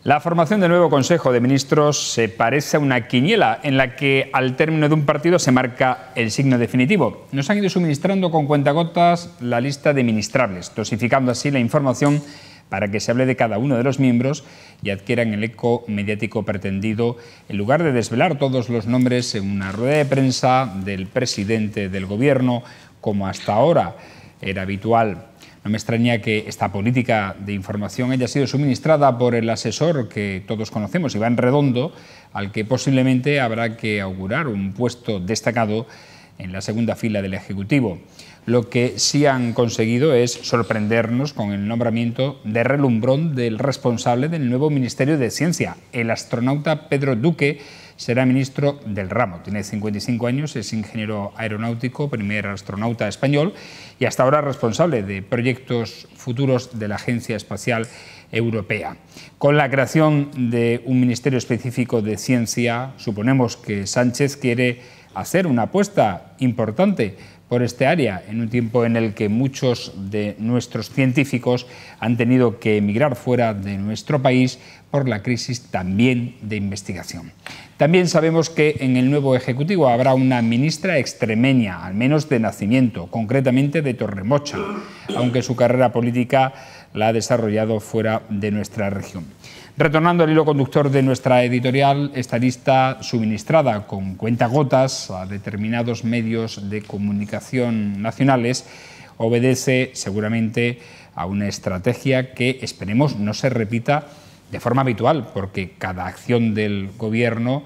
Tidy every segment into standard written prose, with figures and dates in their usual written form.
La formación del nuevo Consejo de Ministros se parece a una quiniela en la que al término de un partido se marca el signo definitivo. Nos han ido suministrando con cuentagotas la lista de ministrables, dosificando así la información para que se hable de cada uno de los miembros y adquieran el eco mediático pretendido, en lugar de desvelar todos los nombres en una rueda de prensa del presidente del Gobierno, como hasta ahora era habitual. No me extraña que esta política de información haya sido suministrada por el asesor que todos conocemos, Iván Redondo, al que posiblemente habrá que augurar un puesto destacado en la segunda fila del Ejecutivo. Lo que sí han conseguido es sorprendernos con el nombramiento de relumbrón del responsable del nuevo Ministerio de Ciencia. El astronauta Pedro Duque será ministro del ramo. Tiene 55 años, es ingeniero aeronáutico, primer astronauta español y hasta ahora responsable de proyectos futuros de la Agencia Espacial Europea. Con la creación de un ministerio específico de ciencia, suponemos que Sánchez quiere hacer una apuesta importante por este área, en un tiempo en el que muchos de nuestros científicos han tenido que emigrar fuera de nuestro país por la crisis también de investigación. También sabemos que en el nuevo Ejecutivo habrá una ministra extremeña, al menos de nacimiento, concretamente de Torremocha, aunque su carrera política la ha desarrollado fuera de nuestra región. Retornando al hilo conductor de nuestra editorial, esta lista suministrada con cuentagotas a determinados medios de comunicación nacionales obedece seguramente a una estrategia que esperemos no se repita de forma habitual, porque cada acción del Gobierno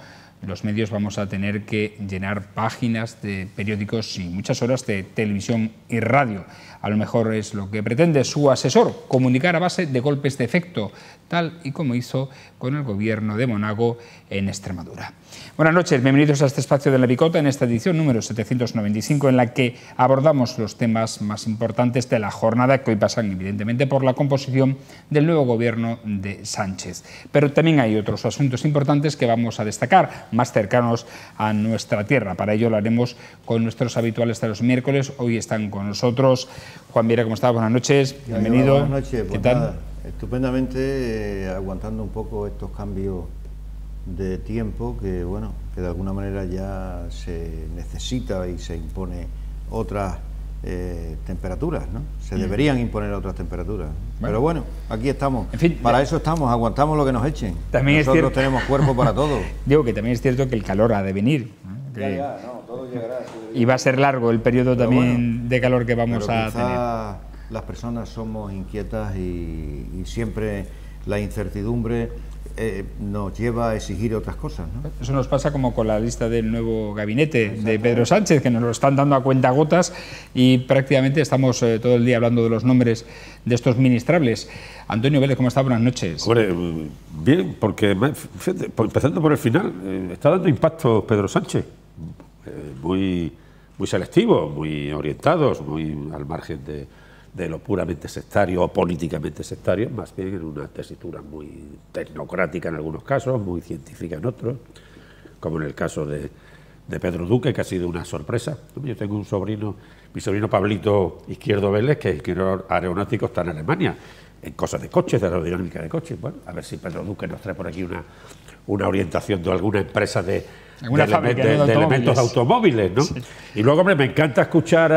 los medios vamos a tener que llenar páginas de periódicos y muchas horas de televisión y radio. A lo mejor es lo que pretende su asesor, comunicar a base de golpes de efecto, tal y como hizo con el Gobierno de Monago en Extremadura. Buenas noches, bienvenidos a este espacio de La Picota, en esta edición número 795, en la que abordamos los temas más importantes de la jornada, que hoy pasan evidentemente por la composición del nuevo Gobierno de Sánchez. Pero también hay otros asuntos importantes que vamos a destacar, más cercanos a nuestra tierra. Para ello lo haremos con nuestros habituales de los miércoles. Hoy están con nosotros Juan Viera. ¿Cómo está? Buenas noches, bienvenido. Buenas noches. Pues ¿qué tal? Nada, estupendamente, aguantando un poco estos cambios de tiempo que, bueno, que de alguna manera ya se necesita y se impone otras temperaturas, ¿no? Se deberían imponer otras temperaturas. Bueno. Pero bueno, aquí estamos. En fin, para eso estamos, aguantamos lo que nos echen. También nosotros tenemos cuerpo para todo. Digo que también es cierto que el calor ha de venir, ¿no? Ya, no, todo llegará. Y va a ser largo el periodo pero también bueno, de calor que vamos a tener. Las personas somos inquietas y siempre la incertidumbre nos lleva a exigir otras cosas, ¿no? Eso nos pasa como con la lista del nuevo gabinete de Pedro Sánchez, que nos lo están dando a cuentagotas y prácticamente estamos todo el día hablando de los nombres de estos ministrables. Antonio Vélez, ¿cómo está? Buenas noches. Hombre, bien, porque fíjate, empezando por el final, está dando impacto Pedro Sánchez, muy selectivos, muy orientados, muy al margen de lo puramente sectario o políticamente sectario, más bien en una tesitura muy tecnocrática en algunos casos, muy científica en otros, como en el caso de Pedro Duque, que ha sido una sorpresa. Yo tengo un sobrino, mi sobrino Pablito Izquierdo Vélez, que es ingeniero aeronáutico, está en Alemania, en cosas de coches, de aerodinámica de coches. Bueno, a ver si Pedro Duque nos trae por aquí una orientación de alguna empresa de elementos automóviles, ¿no? Sí. Y luego, hombre, me encanta escuchar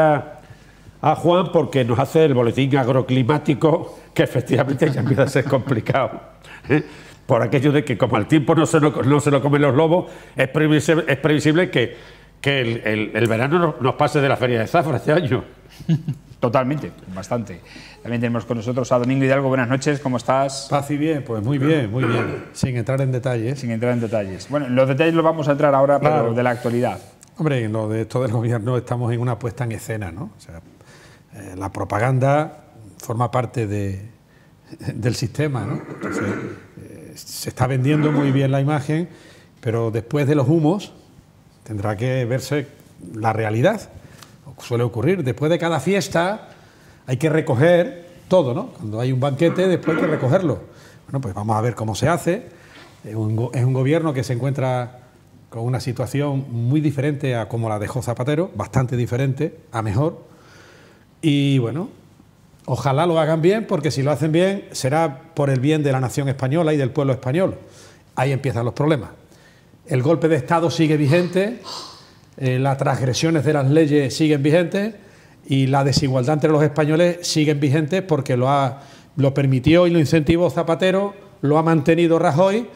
a Juan, porque nos hace el boletín agroclimático, que efectivamente ya empieza a ser complicado, ¿eh? Por aquello de que como el tiempo no se lo comen los lobos, es previsible que el verano nos pase de la Feria de Zafra este año. Totalmente, bastante. También tenemos con nosotros a Domingo Hidalgo. Buenas noches, ¿cómo estás? Paz y bien, pues muy bien, muy bien. Sin entrar en detalles. Sin entrar en detalles. Bueno, los detalles los vamos a entrar ahora, claro, pero de la actualidad. Hombre, en lo de esto del Gobierno estamos en una puesta en escena, ¿no? O sea, la propaganda forma parte del sistema, ¿no? Entonces, se está vendiendo muy bien la imagen, pero después de los humos tendrá que verse la realidad. Suele ocurrir, después de cada fiesta hay que recoger todo, ¿no? Cuando hay un banquete, después hay que recogerlo. Bueno, pues vamos a ver cómo se hace. Es un gobierno que se encuentra con una situación muy diferente a como la dejó Zapatero, bastante diferente, a mejor. Y bueno, Ojalá lo hagan bien, porque si lo hacen bien será por el bien de la nación española y del pueblo español. Ahí empiezan los problemas. El golpe de Estado sigue vigente, las transgresiones de las leyes siguen vigentes y la desigualdad entre los españoles siguen vigentes porque lo permitió y lo incentivó Zapatero, lo ha mantenido Rajoy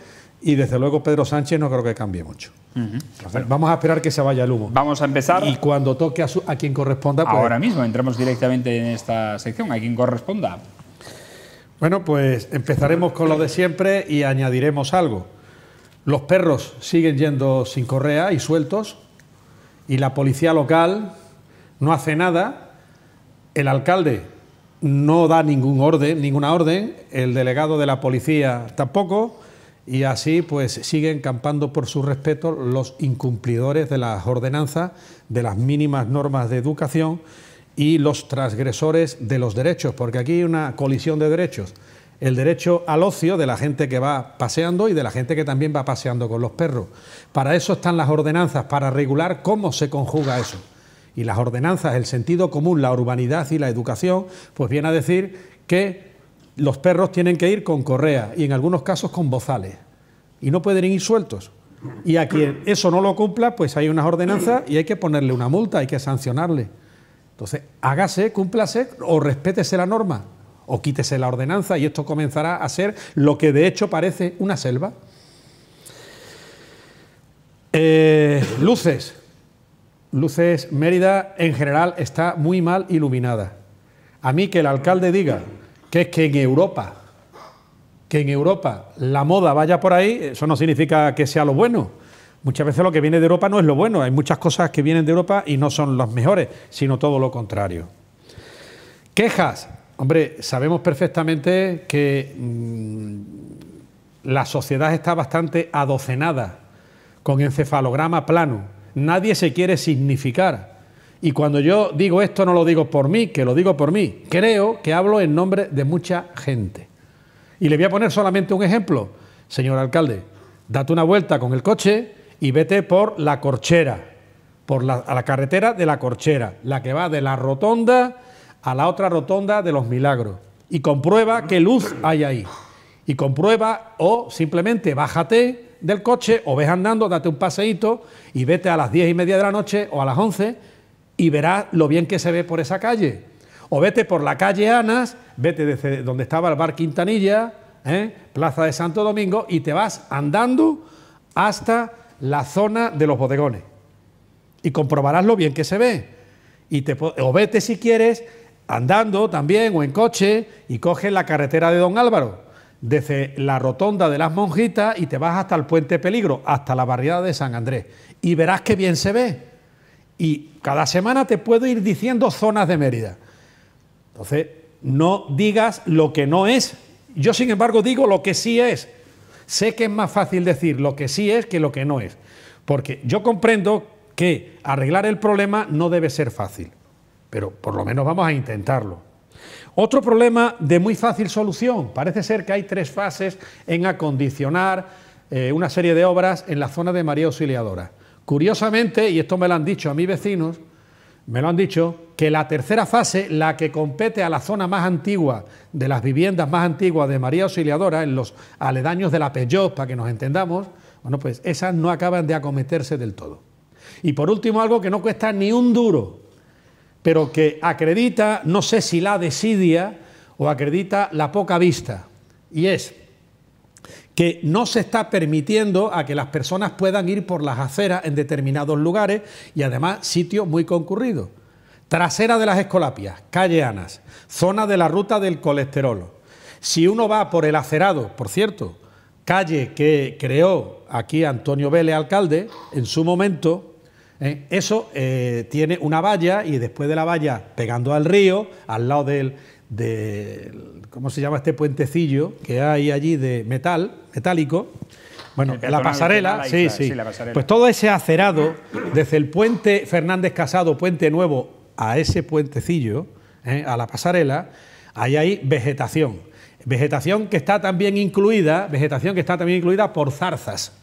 y desde luego Pedro Sánchez no creo que cambie mucho. Entonces, vamos a esperar que se vaya el humo. Vamos a empezar. Y cuando toque a quien corresponda... Pues, ahora mismo entramos directamente en esta sección, a quien corresponda. Bueno, pues empezaremos con lo de siempre y añadiremos algo. Los perros siguen yendo sin correa y sueltos y la policía local no hace nada, el alcalde no da ninguna orden, el delegado de la policía tampoco, y así pues siguen campando por su respeto los incumplidores de las ordenanzas, de las mínimas normas de educación y los transgresores de los derechos, porque aquí hay una colisión de derechos. El derecho al ocio de la gente que va paseando y de la gente que también va paseando con los perros. Para eso están las ordenanzas, para regular cómo se conjuga eso. Y las ordenanzas, el sentido común, la urbanidad y la educación, pues viene a decir que los perros tienen que ir con correa y en algunos casos con bozales. Y no pueden ir sueltos. Y a quien eso no lo cumpla, pues hay unas ordenanzas y hay que ponerle una multa, hay que sancionarle. Entonces, hágase, cúmplase o respétese la norma. O quítese la ordenanza y esto comenzará a ser lo que de hecho parece una selva. Luces. Luces, Mérida en general está muy mal iluminada. A mí que el alcalde diga que es que en Europa la moda vaya por ahí, eso no significa que sea lo bueno. Muchas veces lo que viene de Europa no es lo bueno. Hay muchas cosas que vienen de Europa y no son las mejores, sino todo lo contrario. Quejas. Hombre, sabemos perfectamente que la sociedad está bastante adocenada, con encefalograma plano. Nadie se quiere significar. Y cuando yo digo esto no lo digo por mí, que lo digo por mí. Creo que hablo en nombre de mucha gente. Y le voy a poner solamente un ejemplo. Señor alcalde, date una vuelta con el coche y vete por la Corchera, a la carretera de la Corchera, la que va de la Rotonda a la otra rotonda de los Milagros, y comprueba qué luz hay ahí, y comprueba, o simplemente bájate del coche o ves andando, date un paseíto y vete a las 10:30 de la noche o a las 11 y verás lo bien que se ve por esa calle. O vete por la calle Anas, vete desde donde estaba el bar Quintanilla, Plaza de Santo Domingo, y te vas andando hasta la zona de los bodegones y comprobarás lo bien que se ve. O vete si quieres andando también o en coche y coges la carretera de Don Álvaro desde la rotonda de las Monjitas y te vas hasta el Puente Peligro, hasta la barriada de San Andrés, y verás qué bien se ve. Y cada semana te puedo ir diciendo zonas de Mérida. Entonces, no digas lo que no es. Yo, sin embargo, digo lo que sí es. Sé que es más fácil decir lo que sí es que lo que no es, porque yo comprendo que arreglar el problema no debe ser fácil, pero por lo menos vamos a intentarlo. Otro problema de muy fácil solución. Parece ser que hay 3 fases en acondicionar una serie de obras en la zona de María Auxiliadora. Curiosamente, y esto me lo han dicho a mis vecinos, me lo han dicho, que la tercera fase, la que compete a la zona más antigua, de las viviendas más antiguas de María Auxiliadora, en los aledaños de la Peugeot, para que nos entendamos, bueno, pues esas no acaban de acometerse del todo. Y por último, algo que no cuesta ni un duro, pero que acredita, no sé si la desidia o acredita la poca vista, y es que no se está permitiendo a que las personas puedan ir por las aceras en determinados lugares y además sitios muy concurridos. Trasera de las Escolapias, calle Anas, zona de la ruta del colesterol. Si uno va por el acerado, por cierto, calle que creó aquí Antonio Vélez, alcalde, en su momento, eso tiene una valla y después de la valla, pegando al río, al lado del ¿cómo se llama este puentecillo que hay allí de metálico? Bueno, la pasarela, sí, la pasarela. Pues todo ese acerado, desde el puente Fernández Casado, Puente Nuevo, a ese puentecillo, a la pasarela, ahí hay vegetación. Vegetación que está también incluida por zarzas.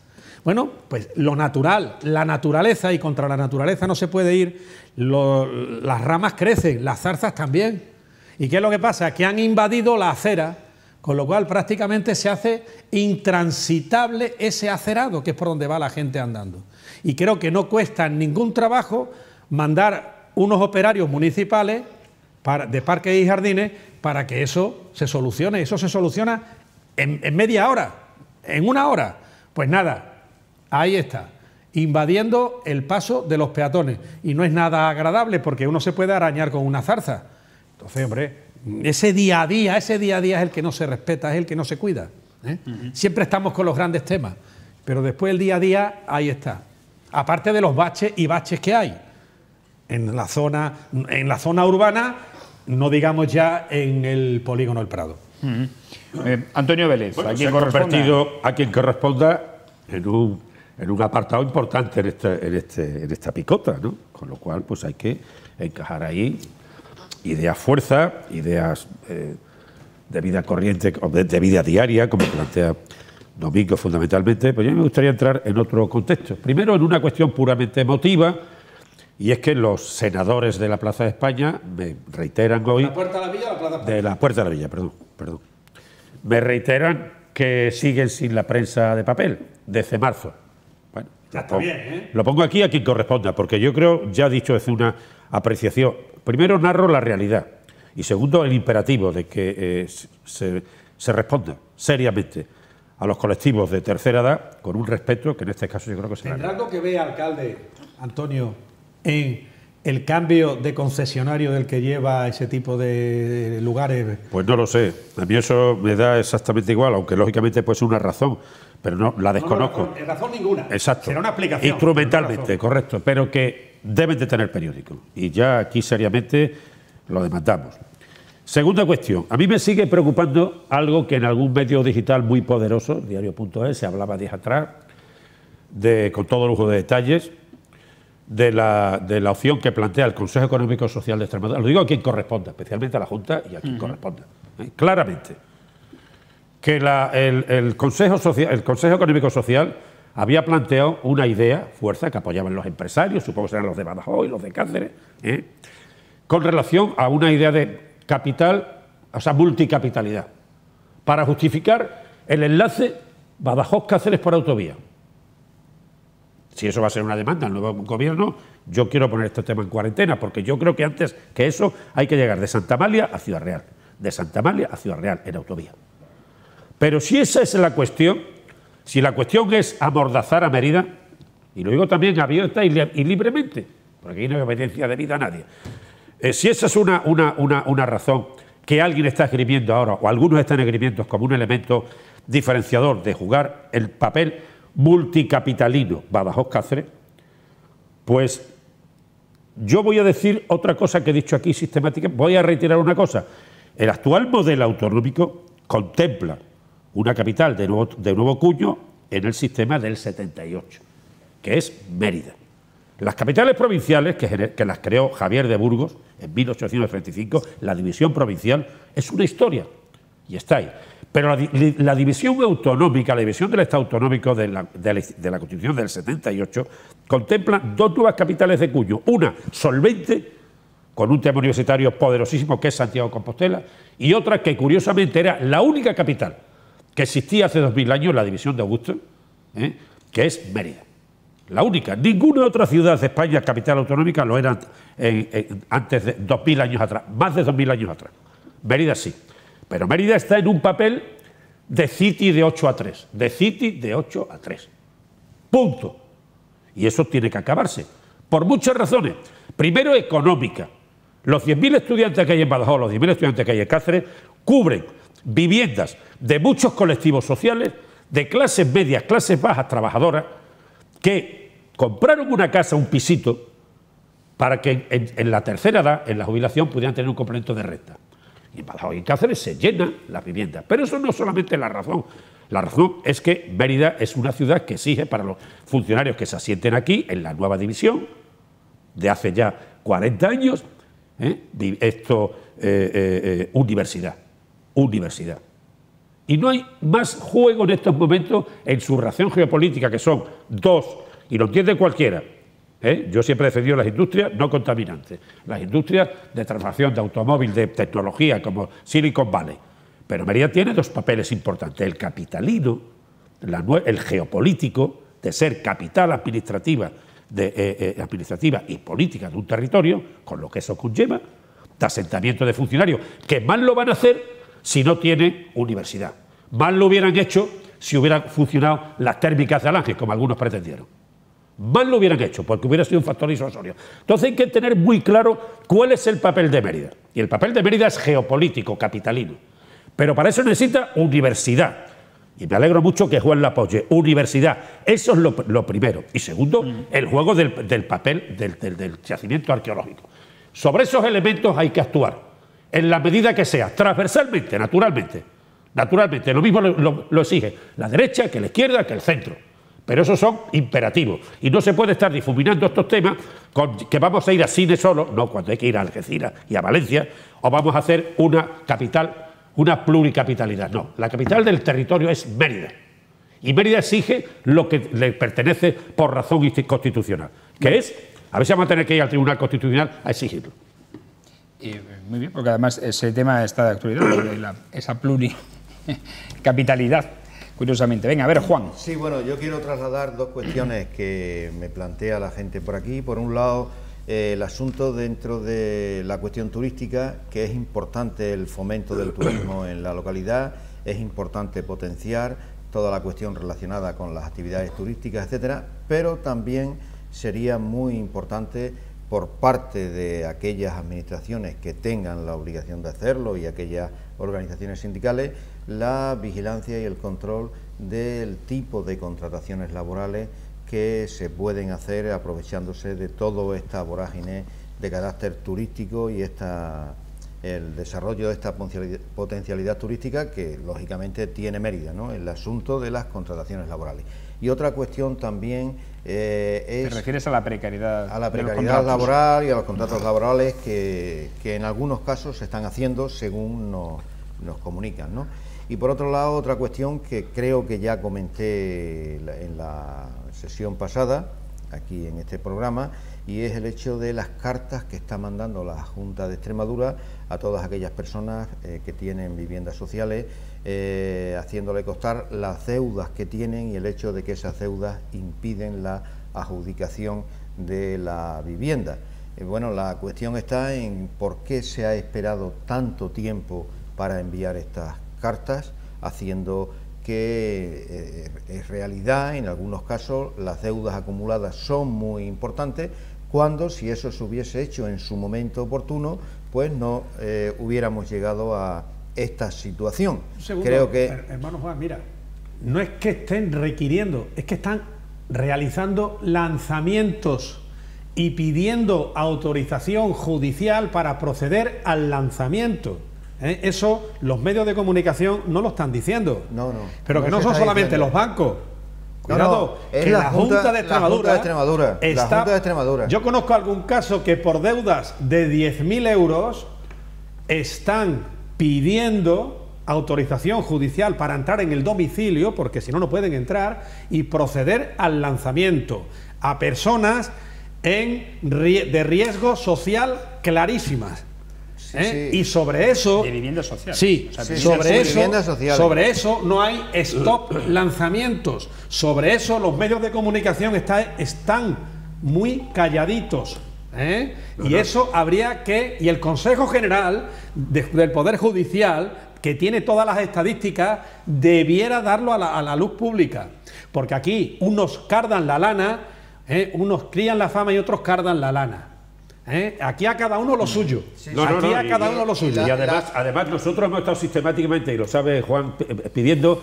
Bueno, pues lo natural, la naturaleza, y contra la naturaleza no se puede ir, las ramas crecen, las zarzas también. ¿Y qué es lo que pasa? Que han invadido la acera, con lo cual prácticamente se hace intransitable ese acerado, que es por donde va la gente andando. Y creo que no cuesta ningún trabajo mandar unos operarios municipales de parques y jardines para que eso se solucione. Eso se soluciona en media hora, en una hora. Pues nada, ahí está, invadiendo el paso de los peatones. Y no es nada agradable porque uno se puede arañar con una zarza. Entonces, hombre, ese día a día es el que no se respeta, es el que no se cuida, ¿eh? Siempre estamos con los grandes temas, pero después el día a día, ahí está. Aparte de los baches y baches que hay en la zona urbana, no digamos ya en el polígono del Prado. Antonio Vélez, bueno, ¿a quién se ha convertido a quien corresponda en un apartado importante en esta picota, ¿no? Con lo cual, pues hay que encajar ahí ideas fuerza, ideas de vida corriente, de vida diaria, como plantea Domingo fundamentalmente. Pues yo me gustaría entrar en otro contexto. Primero, en una cuestión puramente emotiva, y es que los senadores de la Plaza de España me reiteran hoy... ¿La Puerta de la Villa o la Plaza de España? De la Puerta de la Villa, perdón. Me reiteran que siguen sin la prensa de papel, desde marzo. Bueno, ya está bien, ¿eh? Lo pongo aquí a quien corresponda, porque yo creo, ya he dicho, es una apreciación. Primero, narro la realidad. Y segundo, el imperativo de que se responda seriamente a los colectivos de tercera edad con un respeto que en este caso yo creo que será. ¿Tendrá algo que ver, alcalde Antonio, en el cambio de concesionario del que lleva ese tipo de lugares? Pues no lo sé. A mí eso me da exactamente igual, aunque lógicamente puede ser una razón, pero no la desconozco. No, razón ninguna. Exacto. Será una explicación. Instrumentalmente, correcto, pero que deben de tener periódico. Y ya aquí seriamente lo demandamos. Segunda cuestión. A mí me sigue preocupando algo que en algún medio digital muy poderoso, diario.es, se hablaba días atrás, con todo lujo de detalles, de la opción que plantea el Consejo Económico y Social de Extremadura. Lo digo a quien corresponda, especialmente a la Junta y a quien corresponda. Claramente. Que el Consejo Económico y Social había planteado una idea, fuerza, que apoyaban los empresarios, supongo que serán los de Badajoz y los de Cáceres, con relación a una idea de capital, o sea, multicapitalidad, para justificar el enlace Badajoz-Cáceres por autovía. Si eso va a ser una demanda al nuevo gobierno, yo quiero poner este tema en cuarentena, porque yo creo que antes que eso hay que llegar de Santa Amalia a Ciudad Real, de Santa Amalia a Ciudad Real en autovía. Pero si esa es la cuestión, si la cuestión es amordazar a Mérida, y lo digo también abierta y libremente, porque aquí no hay obediencia debida a nadie, si esa es una razón que alguien está esgrimiendo ahora, o algunos están esgrimiendo como un elemento diferenciador de jugar el papel multicapitalino Badajoz-Cáceres, pues yo voy a decir otra cosa que he dicho aquí sistemáticamente, voy a reiterar una cosa. El actual modelo autonómico contempla una capital de nuevo cuño en el sistema del 78, que es Mérida. Las capitales provinciales, que las creó Javier de Burgos en 1835, la división provincial, es una historia y está ahí. Pero la división autonómica, la división del Estado autonómico de la Constitución del 78, contempla dos nuevas capitales de cuño. Una solvente, con un tema universitario poderosísimo, que es Santiago de Compostela, y otra que curiosamente era la única capital que existía hace 2000 años, la división de Augusto, que es Mérida. La única. Ninguna otra ciudad de España, capital autonómica, lo era antes de 2000 años atrás, más de 2000 años atrás. Mérida sí. Pero Mérida está en un papel de City de 8-3. De City de 8-3. Punto. Y eso tiene que acabarse. Por muchas razones. Primero, económica. Los 10.000 estudiantes que hay en Badajoz, los 10.000 estudiantes que hay en Cáceres, cubren viviendas de muchos colectivos sociales, de clases medias, clases bajas, trabajadoras, que compraron una casa, un pisito, para que en la tercera edad, en la jubilación, pudieran tener un complemento de renta. Y en Badajoz y en Cáceres se llenan las viviendas. Pero eso no es solamente la razón. La razón es que Mérida es una ciudad que exige para los funcionarios que se asienten aquí, en la nueva división, de hace ya 40 años, universidad. Universidad. Y no hay más juego en estos momentos en su ración geopolítica, que son dos, y lo entiende cualquiera, Yo siempre he defendido las industrias no contaminantes, las industrias de transformación de automóvil, de tecnología, como Silicon Valley. Pero Mérida tiene dos papeles importantes: el capitalino, el geopolítico, de ser capital administrativa, administrativa y política de un territorio, con lo que eso conlleva, de asentamiento de funcionarios, que mal lo van a hacer si no tienen universidad. Mal lo hubieran hecho si hubieran funcionado las térmicas de Alange, como algunos pretendieron. Mal lo hubieran hecho, porque hubiera sido un factor disuasorio. Entonces hay que tener muy claro cuál es el papel de Mérida. Y el papel de Mérida es geopolítico, capitalino. Pero para eso necesita universidad. Y me alegro mucho que Juan la apoye. Universidad, eso es lo primero. Y segundo, el juego del papel del yacimiento arqueológico. Sobre esos elementos hay que actuar, en la medida que sea, transversalmente, naturalmente. Naturalmente, lo mismo lo exige la derecha que la izquierda que el centro. Pero esos son imperativos. Y no se puede estar difuminando estos temas que vamos a ir a Cine solo, no, cuando hay que ir a Algeciras y a Valencia, o vamos a hacer una capital, una pluricapitalidad. No, la capital del territorio es Mérida. Y Mérida exige lo que le pertenece por razón constitucional, que es, a ver si vamos a tener que ir al Tribunal Constitucional a exigirlo. Muy bien, porque además ese tema está de actualidad, esa pluricapitalidad, curiosamente. Venga, a ver, Juan. Sí, bueno, yo quiero trasladar dos cuestiones que me plantea la gente por aquí. Por un lado, el asunto dentro de la cuestión turística, que es importante el fomento del turismo en la localidad, es importante potenciar toda la cuestión relacionada con las actividades turísticas, etcétera, pero también sería muy importante por parte de aquellas administraciones que tengan la obligación de hacerlo y aquellas organizaciones sindicales, la vigilancia y el control del tipo de contrataciones laborales que se pueden hacer aprovechándose de toda esta vorágine de carácter turístico y el desarrollo de esta potencialidad turística que lógicamente tiene Mérida, ¿no? El asunto de las contrataciones laborales. Y otra cuestión también ¿Te refieres a la precariedad? A la precariedad laboral y a los contratos laborales que en algunos casos se están haciendo según nos comunican, ¿no? Y por otro lado, otra cuestión que creo que ya comenté en la sesión pasada, aquí en este programa, y es el hecho de las cartas que está mandando la Junta de Extremadura a todas aquellas personas que tienen viviendas sociales, haciéndole costar las deudas que tienen y el hecho de que esas deudas impiden la adjudicación de la vivienda. Bueno, la cuestión está en por qué se ha esperado tanto tiempo para enviar estas cartas, haciendo que es realidad, en algunos casos las deudas acumuladas son muy importantes, cuando si eso se hubiese hecho en su momento oportuno, pues no hubiéramos llegado a esta situación. Un segundo, creo que... hermano Juan, mira, no es que estén requiriendo, es que están realizando lanzamientos y pidiendo autorización judicial para proceder al lanzamiento. Eso los medios de comunicación no lo están diciendo. No. Pero que no son solamente los bancos. Cuidado, es que la Junta de Extremadura. La Junta de Extremadura. Yo conozco algún caso que por deudas de 10.000 euros están pidiendo autorización judicial para entrar en el domicilio, porque si no, no pueden entrar, y proceder al lanzamiento a personas de riesgo social clarísimas. Sí. Y sobre eso... De vivienda social. Sí, o sea, sobre eso no hay stop lanzamientos. Sobre eso los medios de comunicación están muy calladitos. Y eso habría que... Y el Consejo General del Poder Judicial, que tiene todas las estadísticas, debiera darlo a la luz pública. Porque aquí unos cardan la lana, unos crían la fama y otros cardan la lana. Aquí a cada uno lo suyo. Sí, aquí a cada uno lo suyo. Y además nosotros hemos estado sistemáticamente, y lo sabe Juan, pidiendo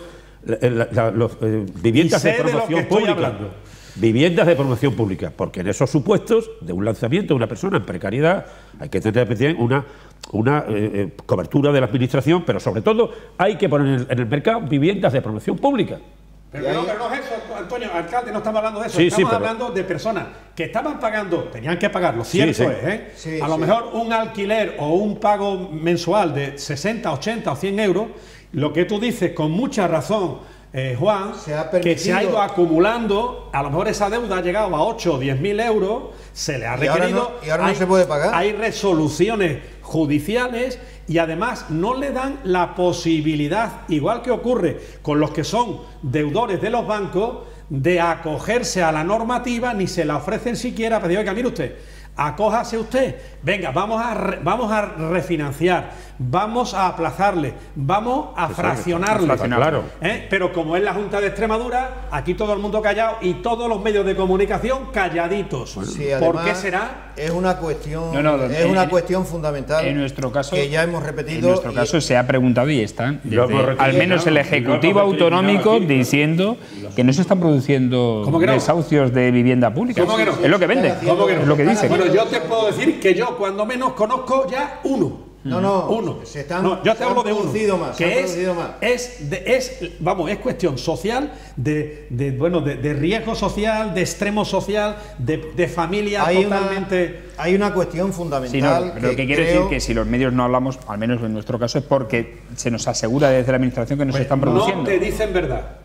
viviendas de promoción pública. Viviendas de promoción pública, porque en esos supuestos de un lanzamiento de una persona en precariedad hay que tener una cobertura de la administración, pero sobre todo hay que poner en el mercado viviendas de promoción pública. Pero no es eso, Antonio, alcalde, no estamos hablando de eso, estamos hablando de personas que estaban pagando, tenían que pagarlo, cierto es, a lo mejor un alquiler o un pago mensual de 60, 80 o 100 euros, lo que tú dices con mucha razón, Juan, que se ha ido acumulando, a lo mejor esa deuda ha llegado a 8 o 10.000 euros, se le ha requerido, y ahora no se puede pagar. Hay resoluciones judiciales y además no le dan la posibilidad, igual que ocurre con los que son deudores de los bancos, de acogerse a la normativa, ni se la ofrecen siquiera para decir, oiga, mire usted, acójase usted, venga, vamos a refinanciar, vamos a aplazarle, vamos a fraccionarle. Claro. Pero como es la Junta de Extremadura, aquí todo el mundo callado y todos los medios de comunicación calladitos. Bueno, sí, ¿por qué será? Es una cuestión, cuestión fundamental en nuestro caso, que ya hemos repetido. En nuestro caso se ha preguntado y están, al menos el Ejecutivo Autonómico, diciendo que no se están produciendo desahucios de vivienda pública. ¿Cómo que no? Es lo que vende, es lo que dice. Bueno, yo te puedo decir que yo cuando menos conozco ya uno. Uno. Yo te hablo de uno. Que es cuestión social, de riesgo social, de extremo social, de familia totalmente. Hay una cuestión fundamental. Sí, lo que quiere decir que si los medios no hablamos, al menos en nuestro caso, es porque se nos asegura desde la administración que no se están produciendo. No te dicen verdad.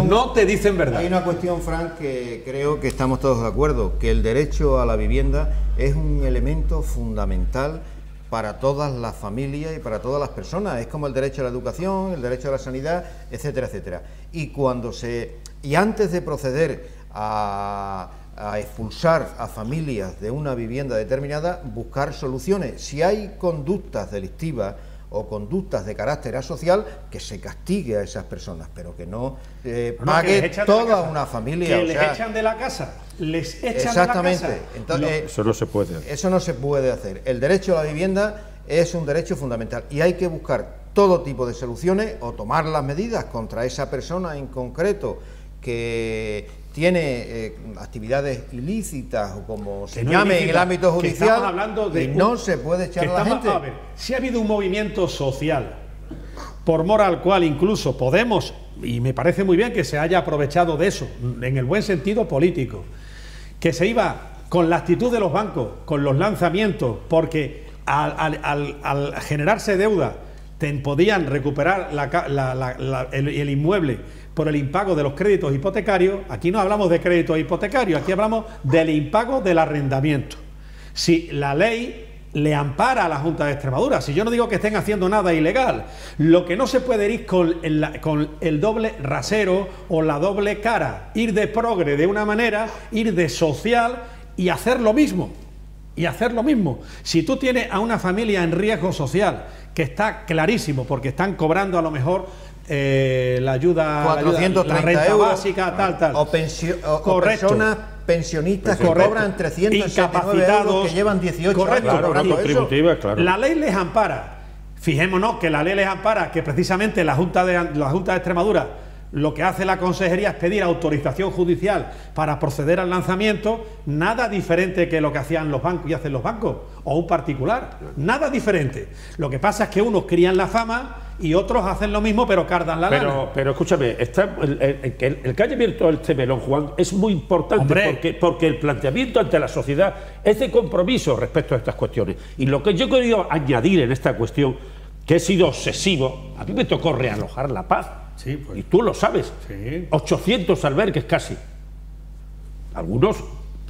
No te dicen verdad. Hay una cuestión, Frank, que creo que estamos todos de acuerdo, que el derecho a la vivienda es un elemento fundamental para todas las familias y para todas las personas. Es como el derecho a la educación, el derecho a la sanidad, etcétera, etcétera. Y antes de proceder a expulsar a familias de una vivienda determinada, buscar soluciones. Si hay conductas delictivas o conductas de carácter asocial, que se castigue a esas personas, pero que no pague toda una familia. Que les echan de la casa. Les echan exactamente. de la casa. Entonces, eso no se puede hacer. Eso no se puede hacer. El derecho a la vivienda es un derecho fundamental y hay que buscar todo tipo de soluciones o tomar las medidas contra esa persona en concreto que tiene actividades ilícitas o como se llame en el ámbito judicial, y no se puede echar a la gente. A ver, si ha habido un movimiento social por mor al cual incluso Podemos, y me parece muy bien que se haya aprovechado de eso, en el buen sentido político, que se iba con la actitud de los bancos, con los lanzamientos, porque al generarse deuda podían recuperar el inmueble por el impago de los créditos hipotecarios. Aquí no hablamos de créditos hipotecarios, aquí hablamos del impago del arrendamiento. Si la ley le ampara a la Junta de Extremadura, si yo no digo que estén haciendo nada ilegal, lo que no se puede ir con el doble rasero o la doble cara, ir de progre de una manera, ir de social y hacer lo mismo. Si tú tienes a una familia en riesgo social, que está clarísimo, porque están cobrando a lo mejor la ayuda, 430 la renta euros, básica, tal. O personas pensionistas que cobran 379 euros, que llevan 18 años cobrando eso. Claro. La ley les ampara. Fijémonos que la ley les ampara, que precisamente la Junta de Extremadura lo que hace la consejería es pedir autorización judicial para proceder al lanzamiento, nada diferente que lo que hacían los bancos y hacen los bancos, o un particular, nada diferente. Lo que pasa es que unos crían la fama y otros hacen lo mismo, pero cardan la lana. Pero escúchame, el que haya abierto este melón, Juan, es muy importante porque el planteamiento ante la sociedad es de compromiso respecto a estas cuestiones. Y lo que yo he querido añadir en esta cuestión, que he sido obsesivo, a mí me tocó realojar La Paz. Sí, pues. Y tú lo sabes. Sí. 800 albergues casi. Algunos.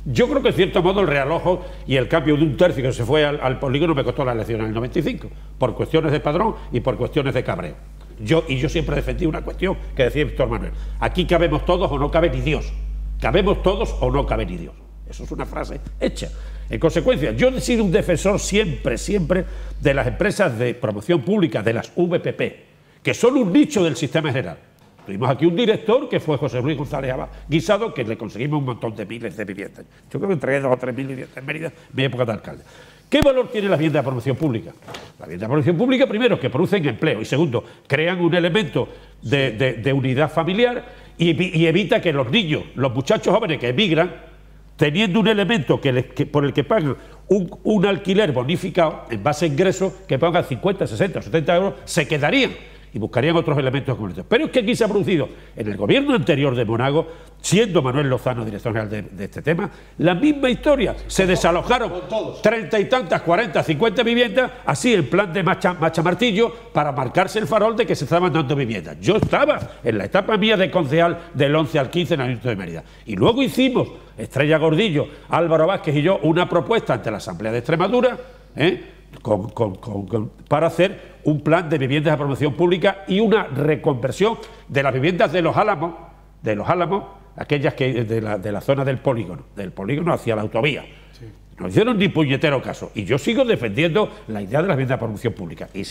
Yo creo que en cierto modo el realojo y el cambio de un tercio que se fue al polígono me costó la elección en el 95, por cuestiones de padrón y por cuestiones de cabreo. Yo siempre defendí una cuestión que decía Víctor Manuel: aquí cabemos todos o no cabe ni Dios. Cabemos todos o no cabe ni Dios. Eso es una frase hecha. En consecuencia, yo he sido un defensor siempre de las empresas de promoción pública, de las VPP, que son un nicho del sistema general. Tuvimos aquí un director que fue José Luis González Guisado, que le conseguimos un montón de miles de viviendas. Yo creo que entregué 2 o 3 mil viviendas en Mérida en mi época de alcalde. ¿Qué valor tiene la vivienda de promoción pública? La vivienda de promoción pública, primero, que producen empleo, y segundo, crean un elemento de unidad familiar y evita que los niños, los muchachos jóvenes que emigran, teniendo un elemento por el que pagan un alquiler bonificado en base a ingresos, que pagan 50, 60, 70 euros, se quedarían. y buscarían otros elementos comunitarios. Pero es que aquí se ha producido, en el gobierno anterior de Monago, siendo Manuel Lozano director general de este tema, la misma historia. Se desalojaron 30 y tantas, 40, 50 viviendas, así en plan de macha martillo, para marcarse el farol de que se estaban dando viviendas. Yo estaba en la etapa mía de concejal del 11 al 15 en el Ayuntamiento de Mérida. Y luego hicimos, Estrella Gordillo, Álvaro Vázquez y yo, una propuesta ante la Asamblea de Extremadura, para hacer un plan de viviendas de promoción pública y una reconversión de las viviendas de los Álamos, aquellas que de la zona del polígono hacia la autovía. Sí. No hicieron ni puñetero caso. Y yo sigo defendiendo la idea de las viviendas de promoción pública. Y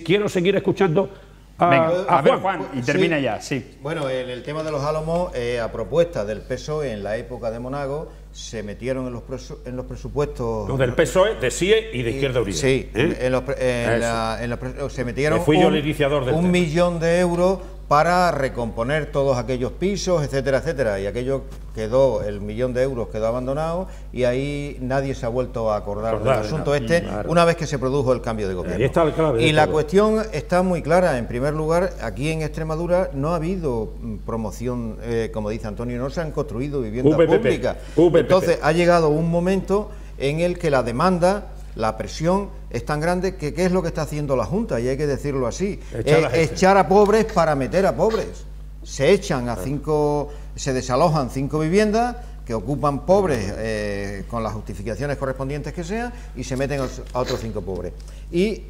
quiero seguir escuchando a ver, Juan, y termina sí. ya, sí. Bueno, en el tema de los Álamos, a propuesta del PSOE en la época de Monago, se metieron en los presupuestos... Los del PSOE, de CIE y de Izquierda Unida. Sí, se metieron fui yo el iniciador del 1 millón de euros para recomponer todos aquellos pisos, etcétera, etcétera. Y aquello quedó, el 1 millón de euros quedó abandonado y ahí nadie se ha vuelto a acordar del asunto una vez que se produjo el cambio de gobierno. Ahí está el clave y la cuestión está muy clara. En primer lugar, aquí en Extremadura no ha habido promoción, como dice Antonio, no se han construido viviendas públicas. Entonces ha llegado un momento en el que la demanda, la presión es tan grande que ¿qué es lo que está haciendo la Junta? Y hay que decirlo así, echar a pobres para meter a pobres. Se desalojan 5 viviendas que ocupan pobres con las justificaciones correspondientes que sean y se meten a otros 5 pobres. Y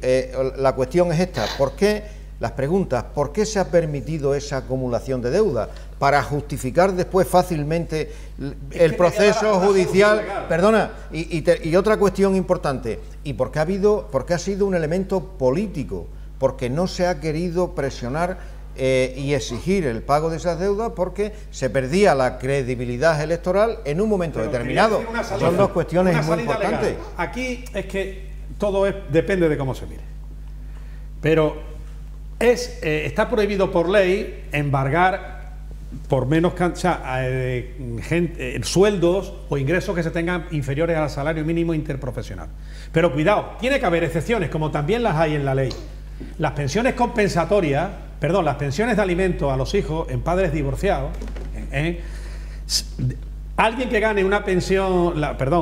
la cuestión es esta, ¿por qué? Las preguntas, ¿por qué se ha permitido esa acumulación de deuda? Para justificar después fácilmente el proceso judicial. Perdona, y otra cuestión importante, ¿y por qué ha sido un elemento político? Porque no se ha querido presionar y exigir el pago de esas deudas porque se perdía la credibilidad electoral en un momento determinado. Son dos cuestiones muy importantes. Legal. Aquí es que todo depende de cómo se mire. Pero está prohibido por ley embargar por menos sueldos o ingresos que se tengan inferiores al salario mínimo interprofesional. Pero cuidado, tiene que haber excepciones, como también las hay en la ley. Las pensiones compensatorias, las pensiones de alimentos a los hijos en padres divorciados, alguien que gane una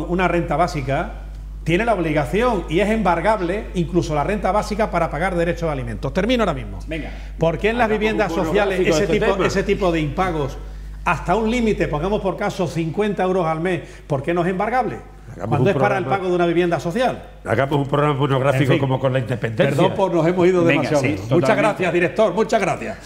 una renta básica tiene la obligación y es embargable incluso la renta básica para pagar derechos de alimentos. Termino ahora mismo. Venga. ¿Por qué en las viviendas sociales ese tipo de impagos hasta un límite, pongamos por caso 50 euros al mes, ¿por qué no es embargable? Cuando es para el pago de una vivienda social. Hagamos un programa monográfico como con la independencia. Perdón, nos hemos ido demasiado. Sí, muchas gracias, director, muchas gracias.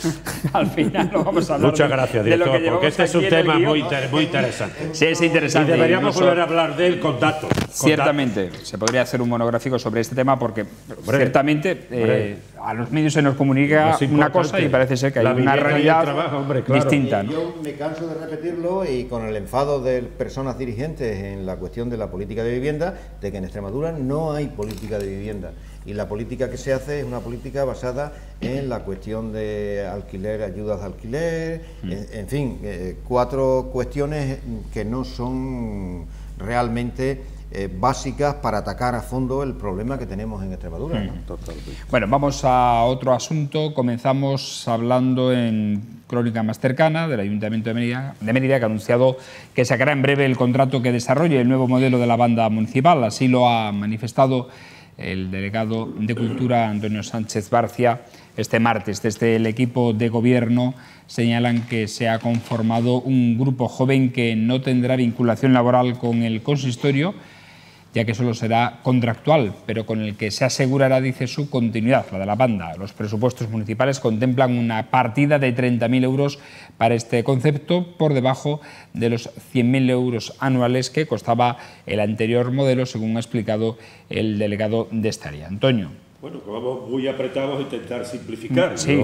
Al final no vamos a hablar muchas gracias, director, porque este es un tema muy interesante. Sí, es interesante. Y deberíamos volver a hablar de él con datos. Ciertamente, se podría hacer un monográfico sobre este tema porque ciertamente a los medios se nos comunica una cosa y parece ser que hay una realidad distinta. ¿no? Yo me canso de repetirlo y con el enfado de personas dirigentes en la cuestión de la política de vivienda, de que en Extremadura no hay política de vivienda y la política que se hace es una política basada en la cuestión de alquiler, ayudas de alquiler, en fin, 4 cuestiones que no son realmente básicas para atacar a fondo el problema que tenemos en Extremadura. ¿no? Bueno, vamos a otro asunto. Comenzamos hablando en crónica más cercana del Ayuntamiento de Mérida, que ha anunciado que sacará en breve el contrato que desarrolle el nuevo modelo de la banda municipal. Así lo ha manifestado el delegado de Cultura, Antonio Sánchez Barcia, este martes. Desde el equipo de gobierno señalan que se ha conformado un grupo joven que no tendrá vinculación laboral con el consistorio, ya que solo será contractual, pero con el que se asegurará, dice, su continuidad, la de la banda. Los presupuestos municipales contemplan una partida de 30.000 euros para este concepto, por debajo de los 100.000 euros anuales que costaba el anterior modelo, según ha explicado el delegado de esta área. Antonio. Bueno, que vamos muy apretados a intentar simplificar. Sí.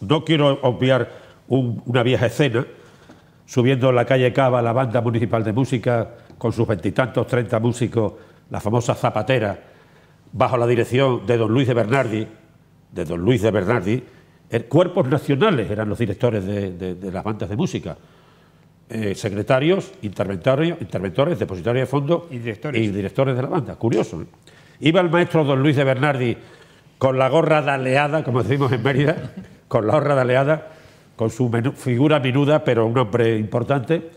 No quiero obviar una vieja escena, subiendo la calle Cava la banda municipal de música con sus 20 y tantos, 30 músicos, la famosa Zapatera, bajo la dirección de don Luis de Bernardi, cuerpos nacionales eran los directores de las bandas de música, secretarios, interventores, depositarios de fondos y directores de la banda. Curioso, ¿eh? Iba el maestro don Luis de Bernardi con la gorra daleada, como decimos en Mérida, con la gorra daleada, con su figura menuda, pero un hombre importante,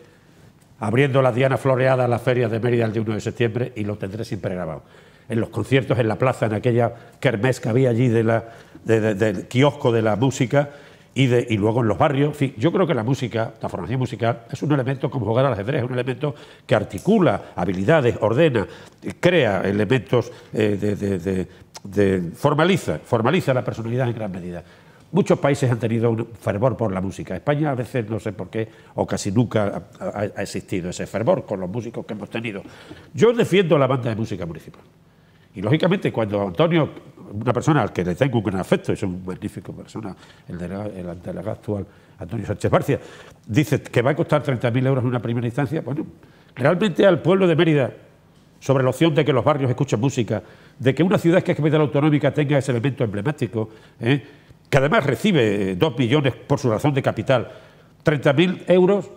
abriendo la diana floreada a las ferias de Mérida el día 1 de septiembre, y lo tendré siempre grabado. En los conciertos, en la plaza, en aquella kermés que había allí del kiosco de la música, y luego en los barrios. En fin, yo creo que la música, la formación musical, es un elemento como jugar al ajedrez, es un elemento que articula habilidades, ordena, crea elementos, formaliza la personalidad en gran medida. Muchos países han tenido un fervor por la música. España a veces no sé por qué, o casi nunca ha existido ese fervor con los músicos que hemos tenido. Yo defiendo la banda de música municipal. Y lógicamente cuando Antonio, una persona al que le tengo un gran afecto, es un magnífico persona, el delegado actual, Antonio Sánchez Barcia, dice que va a costar 30.000 euros en una primera instancia, bueno, realmente al pueblo de Mérida, sobre la opción de que los barrios escuchen música, de que una ciudad que es capital autonómica tenga ese elemento emblemático, que además recibe 2 millones por su razón de capital, 30.000 euros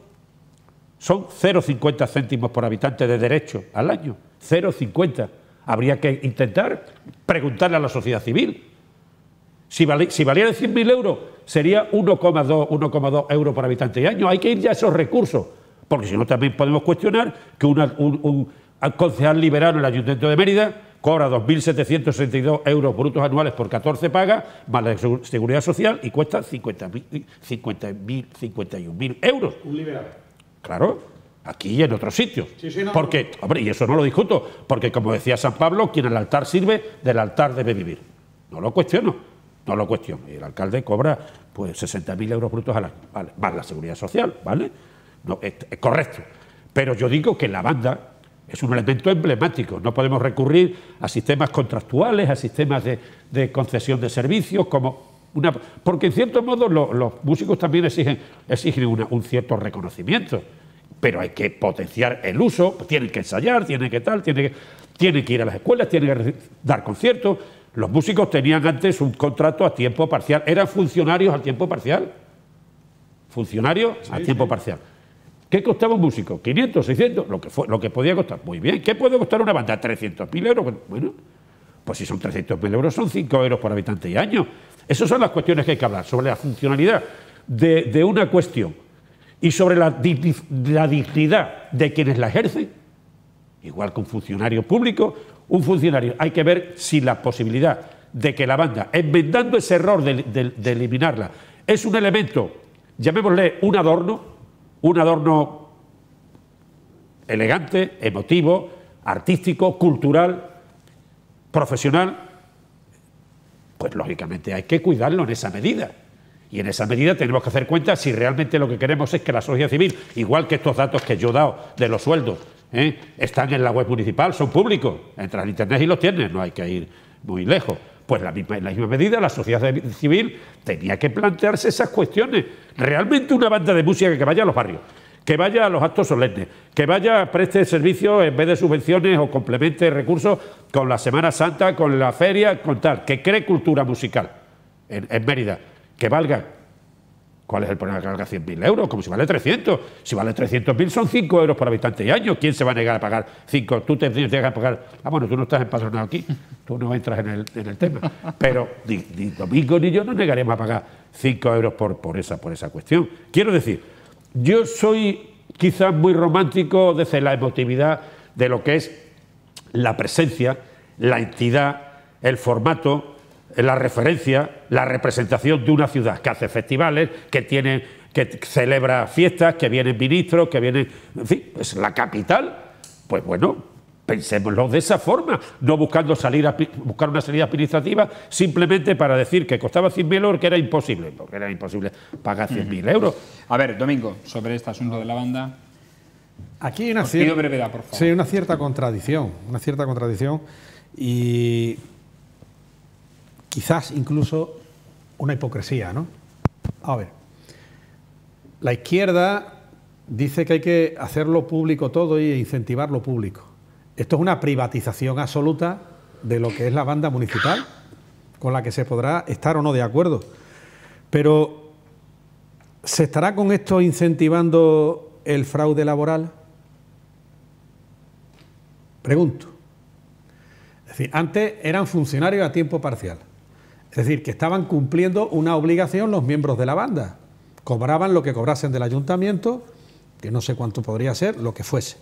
son 0,50 céntimos por habitante de derecho al año, 0,50. Habría que intentar preguntarle a la sociedad civil. Si valiera 100.000 euros, sería 1,2 euros por habitante y año. Hay que ir ya a esos recursos, porque si no también podemos cuestionar que un concejal liberal en el Ayuntamiento de Mérida cobra 2.762 euros brutos anuales por 14 pagas, más la seguridad social, y cuesta 51.000 euros. Un liberal. Claro. Aquí y en otros sitios. Sí, no, porque, hombre, y eso no lo discuto, porque como decía San Pablo, quien al altar sirve, del altar debe vivir. No lo cuestiono, no lo cuestiono. Y el alcalde cobra pues 60.000 euros brutos al año, ¿vale? Más la seguridad social, ¿vale? No, es correcto. Pero yo digo que la banda es un elemento emblemático. No podemos recurrir a sistemas contractuales, a sistemas de concesión de servicios, porque en cierto modo los músicos también exigen un cierto reconocimiento. Pero hay que potenciar el uso, tienen que ensayar, tienen que ir a las escuelas, tienen que dar conciertos. Los músicos tenían antes un contrato a tiempo parcial, eran funcionarios a tiempo parcial. Funcionarios a tiempo parcial. ¿Qué costaba un músico? 500, 600, lo que podía costar. Muy bien. ¿Qué puede costar una banda? 300.000 euros. Bueno, pues si son 300.000 euros, son 5 euros por habitante y año. Esas son las cuestiones que hay que hablar, sobre la funcionalidad de una cuestión. Y sobre la dignidad de quienes la ejercen, igual que un funcionario público, hay que ver si la posibilidad de que la banda, enmendando ese error de eliminarla, es un elemento, llamémosle un adorno elegante, emotivo, artístico, cultural, profesional, pues lógicamente hay que cuidarlo en esa medida. Y en esa medida tenemos que hacer cuenta si realmente lo que queremos es que la sociedad civil, igual que estos datos que yo he dado de los sueldos, están en la web municipal, son públicos, entras en internet y los tienes, no hay que ir muy lejos. Pues en la misma medida la sociedad civil tenía que plantearse esas cuestiones. Realmente una banda de música que vaya a los barrios, que vaya a los actos solemnes, que vaya, preste servicio en vez de subvenciones o complemente recursos con la Semana Santa, con la feria, con tal, que cree cultura musical en Mérida. Que valga, ¿cuál es el problema? Que valga 100.000 euros, como si vale 300. Si vale 300.000 son 5 euros por habitante y año. ¿Quién se va a negar a pagar 5? Tú te tienes que pagar. Bueno, tú no estás empadronado aquí, tú no entras en el tema. Pero ni Domingo ni yo nos negaremos a pagar 5 euros por esa cuestión. Quiero decir, yo soy quizás muy romántico desde la emotividad de lo que es la presencia, la entidad, el formato, la referencia, la representación de una ciudad que hace festivales, que celebra fiestas, que vienen ministros, que vienen... En fin, es la capital. Pues bueno, pensémoslo de esa forma, no buscar una salida administrativa simplemente para decir que costaba 100.000 euros, que era imposible, porque era imposible pagar 100.000 euros. A ver, Domingo, sobre este asunto de la banda... Aquí hay pido brevedad, por favor. Sí, una cierta contradicción y... quizás incluso una hipocresía, ¿no? A ver, la izquierda dice que hay que hacerlo público todo y incentivar lo público. Esto es una privatización absoluta de lo que es la banda municipal, con la que se podrá estar o no de acuerdo. Pero, ¿se estará con esto incentivando el fraude laboral? Pregunto. Es decir, antes eran funcionarios a tiempo parcial. Es decir, que estaban cumpliendo una obligación los miembros de la banda. Cobraban lo que cobrasen del ayuntamiento, que no sé cuánto podría ser, lo que fuese.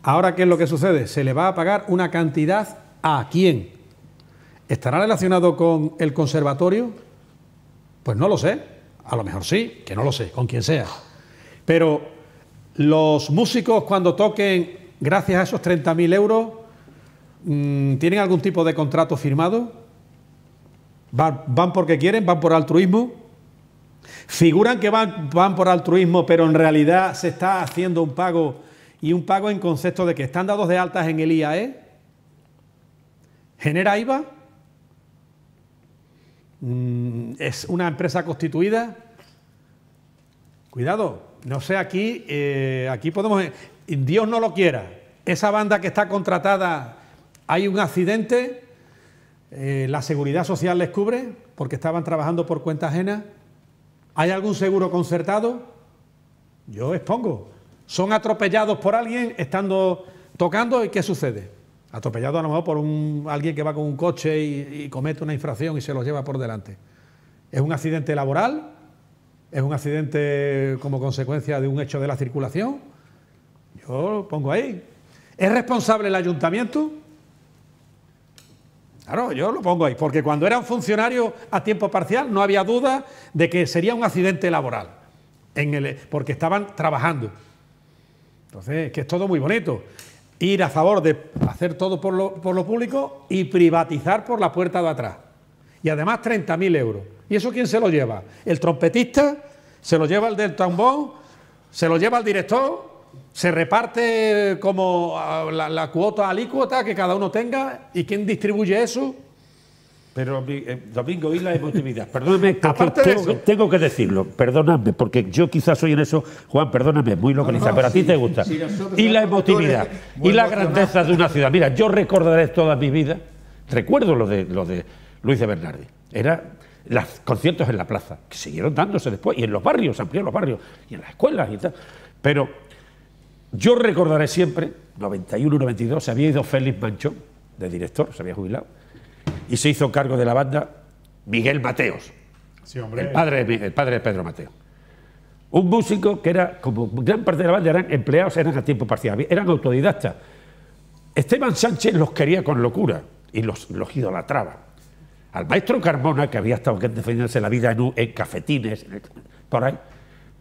Ahora, ¿qué es lo que sucede? Se le va a pagar una cantidad ¿a quién? ¿Estará relacionado con el conservatorio? Pues no lo sé. A lo mejor sí, que no lo sé, con quien sea. Pero los músicos, cuando toquen, gracias a esos 30.000 euros, ¿tienen algún tipo de contrato firmado? ¿Van porque quieren? ¿Van por altruismo? ¿Figuran que van por altruismo, pero en realidad se está haciendo un pago, y un pago en concepto de que están dados de altas en el IAE? ¿Genera IVA? ¿Es una empresa constituida? Cuidado, no sé, aquí podemos... Dios no lo quiera, esa banda que está contratada, hay un accidente, la Seguridad Social les cubre porque estaban trabajando por cuenta ajena. ¿Hay algún seguro concertado? Yo expongo. ¿Son atropellados por alguien estando tocando y qué sucede? Atropellado a lo mejor por alguien que va con un coche y comete una infracción y se los lleva por delante. ¿Es un accidente laboral? ¿Es un accidente como consecuencia de un hecho de la circulación? Yo lo pongo ahí. ¿Es responsable el ayuntamiento? Claro, yo lo pongo ahí, porque cuando era un funcionario a tiempo parcial no había duda de que sería un accidente laboral, porque estaban trabajando. Entonces, es que es todo muy bonito. Ir a favor de hacer todo por lo público y privatizar por la puerta de atrás. Y además 30.000 euros. ¿Y eso quién se lo lleva? ¿El trompetista? ¿Se lo lleva el del trombón? ¿Se lo lleva el director? ¿Se reparte como la cuota alícuota que cada uno tenga? ¿Y quién distribuye eso? Pero, Domingo, y la emotividad. Perdóname, aparte de eso, tengo que decirlo, perdóname, porque yo quizás soy en eso, Juan, perdóname, muy localizado, pero a ti te gusta. Y la emotividad, y la grandeza de una ciudad. Mira, yo recordaré toda mi vida, recuerdo lo de Luis de Bernardi, era los conciertos en la plaza, que siguieron dándose después, y en los barrios, se ampliaron los barrios, y en las escuelas y tal. Pero yo recordaré siempre, 91, 92, se había ido Félix Manchón, de director, se había jubilado, y se hizo cargo de la banda Miguel Mateos, sí, hombre, el padre de Pedro Mateo. Un músico que era, como gran parte de la banda eran empleados, eran a tiempo parcial, eran autodidactas. Esteban Sánchez los quería con locura y los idolatraba. Al maestro Carmona, que había estado defendiéndose la vida en cafetines, por ahí,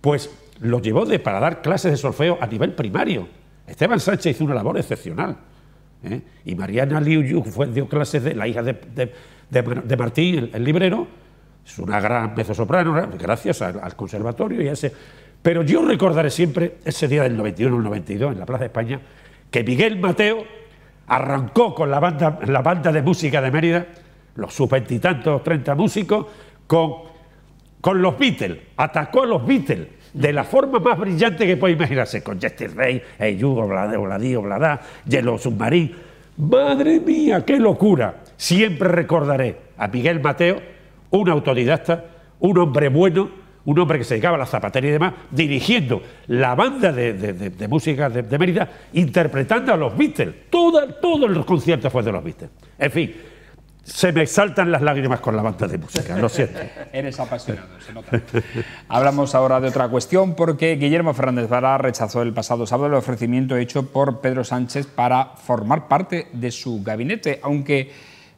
pues lo llevó para dar clases de solfeo a nivel primario. Esteban Sánchez hizo una labor excepcional. Y Mariana Liu dio clases de la hija de Martín, el librero, es una gran mezzosoprano, gracias al conservatorio y a ese. Pero yo recordaré siempre ese día del 91 o 92 en la Plaza de España, que Miguel Mateo arrancó con la banda de música de Mérida, los sus 20 y tantos, 30 músicos, con los Beatles, atacó a los Beatles de la forma más brillante que puede imaginarse, con Yesterday Rey, Hey You, Obladí, Oblada, Yellow Submarine. ¡Madre mía, qué locura! Siempre recordaré a Miguel Mateo, un autodidacta, un hombre bueno, un hombre que se dedicaba a la zapatería y demás, dirigiendo la banda de música de Mérida, interpretando a los Beatles. Todos los conciertos fue de los Beatles. En fin, se me saltan las lágrimas con la banda de música, lo siento. Eres apasionado, se nota. Hablamos ahora de otra cuestión, porque Guillermo Fernández Vara rechazó el pasado sábado el ofrecimiento hecho por Pedro Sánchez para formar parte de su gabinete, aunque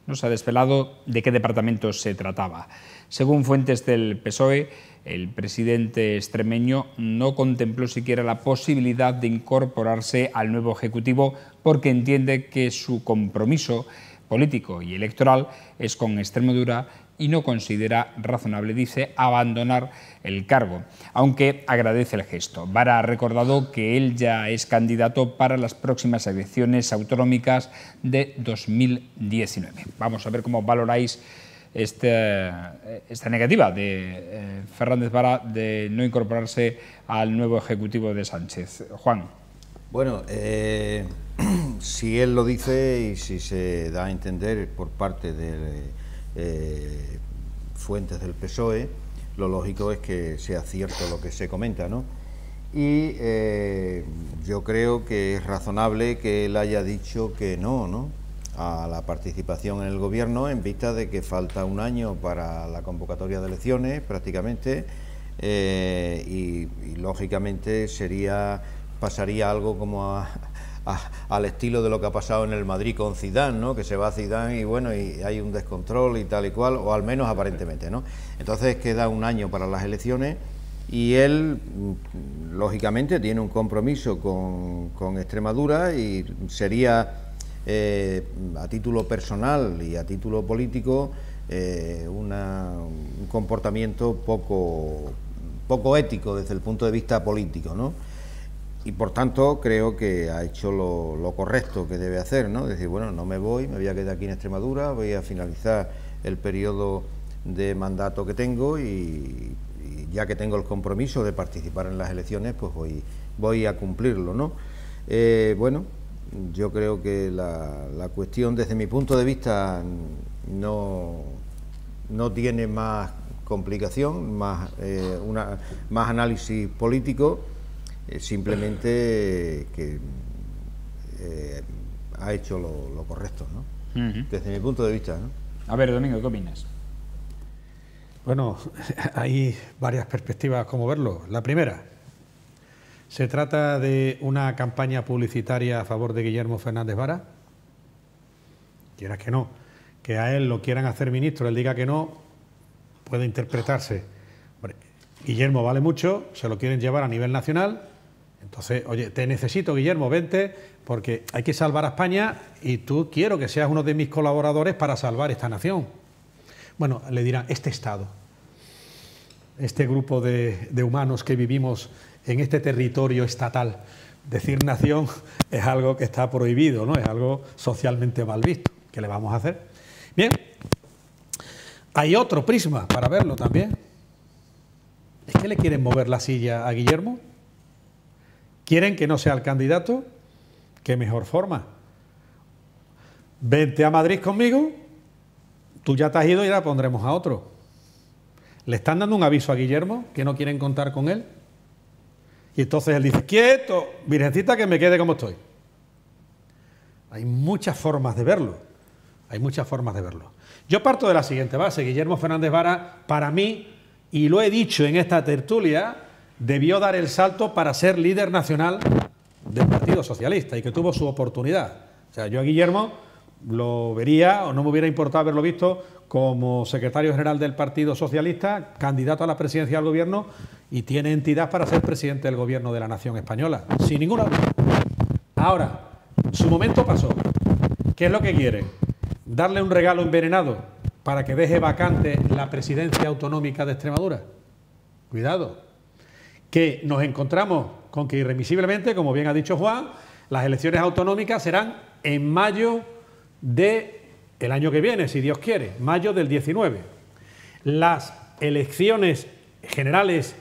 no se ha desvelado de qué departamento se trataba. Según fuentes del PSOE, el presidente extremeño no contempló siquiera la posibilidad de incorporarse al nuevo Ejecutivo porque entiende que su compromiso político y electoral es con Extremadura y no considera razonable, dice, abandonar el cargo, aunque agradece el gesto. Vara ha recordado que él ya es candidato para las próximas elecciones autonómicas de 2019. Vamos a ver cómo valoráis esta negativa de Fernández Vara de no incorporarse al nuevo Ejecutivo de Sánchez. Juan. Bueno, si él lo dice y si se da a entender por parte de fuentes del PSOE, lo lógico es que sea cierto lo que se comenta, ¿no? Y yo creo que es razonable que él haya dicho que no, ¿no? a la participación en el gobierno en vista de que falta un año para la convocatoria de elecciones prácticamente y lógicamente pasaría algo como al estilo de lo que ha pasado en el Madrid con Zidane, ¿no? Que se va a Zidane y bueno, y hay un descontrol y tal y cual, o al menos aparentemente, ¿no? Entonces queda un año para las elecciones y él lógicamente tiene un compromiso con Extremadura y sería a título personal y a título político un comportamiento poco ético desde el punto de vista político, ¿no? Y por tanto creo que ha hecho lo correcto que debe hacer, ¿no? Decir, bueno, no me voy a quedar aquí en Extremadura, voy a finalizar el periodo de mandato que tengo y ya que tengo el compromiso de participar en las elecciones, pues voy a cumplirlo, ¿no? Bueno, yo creo que la cuestión desde mi punto de vista no tiene más complicación, más análisis político, simplemente que ha hecho lo correcto, ¿no? Desde mi punto de vista, ¿no? A ver, Domingo, ¿qué opinas? Bueno, hay varias perspectivas como verlo. La primera, ¿se trata de una campaña publicitaria a favor de Guillermo Fernández Vara? Quieras que no. Que a él lo quieran hacer ministro, él diga que no, puede interpretarse. Hombre, Guillermo vale mucho, se lo quieren llevar a nivel nacional. Entonces, oye, te necesito, Guillermo, vente, porque hay que salvar a España y tú quiero que seas uno de mis colaboradores para salvar esta nación. Bueno, le dirán, este Estado, este grupo de humanos que vivimos en este territorio estatal, decir nación es algo que está prohibido, ¿no? Es algo socialmente mal visto. ¿Qué le vamos a hacer? Bien, hay otro prisma para verlo también. ¿Es que le quieren mover la silla a Guillermo? ¿Quieren que no sea el candidato? ¿Qué mejor forma? Vente a Madrid conmigo, tú ya te has ido y ahora pondremos a otro. ¿Le están dando un aviso a Guillermo que no quieren contar con él? Y entonces él dice, quieto, virgencita, que me quede como estoy. Hay muchas formas de verlo. Hay muchas formas de verlo. Yo parto de la siguiente base. Guillermo Fernández Vara, para mí, y lo he dicho en esta tertulia, debió dar el salto para ser líder nacional del Partido Socialista y que tuvo su oportunidad. O sea, yo a Guillermo lo vería, o no me hubiera importado haberlo visto, como secretario general del Partido Socialista, candidato a la presidencia del gobierno y tiene entidad para ser presidente del gobierno de la nación española, sin ninguna duda. Ahora, su momento pasó. ¿Qué es lo que quiere? ¿Darle un regalo envenenado para que deje vacante la presidencia autonómica de Extremadura? Cuidado. Que nos encontramos con que irremisiblemente, como bien ha dicho Juan, las elecciones autonómicas serán en mayo del año que viene, si Dios quiere, mayo del 19. Las elecciones generales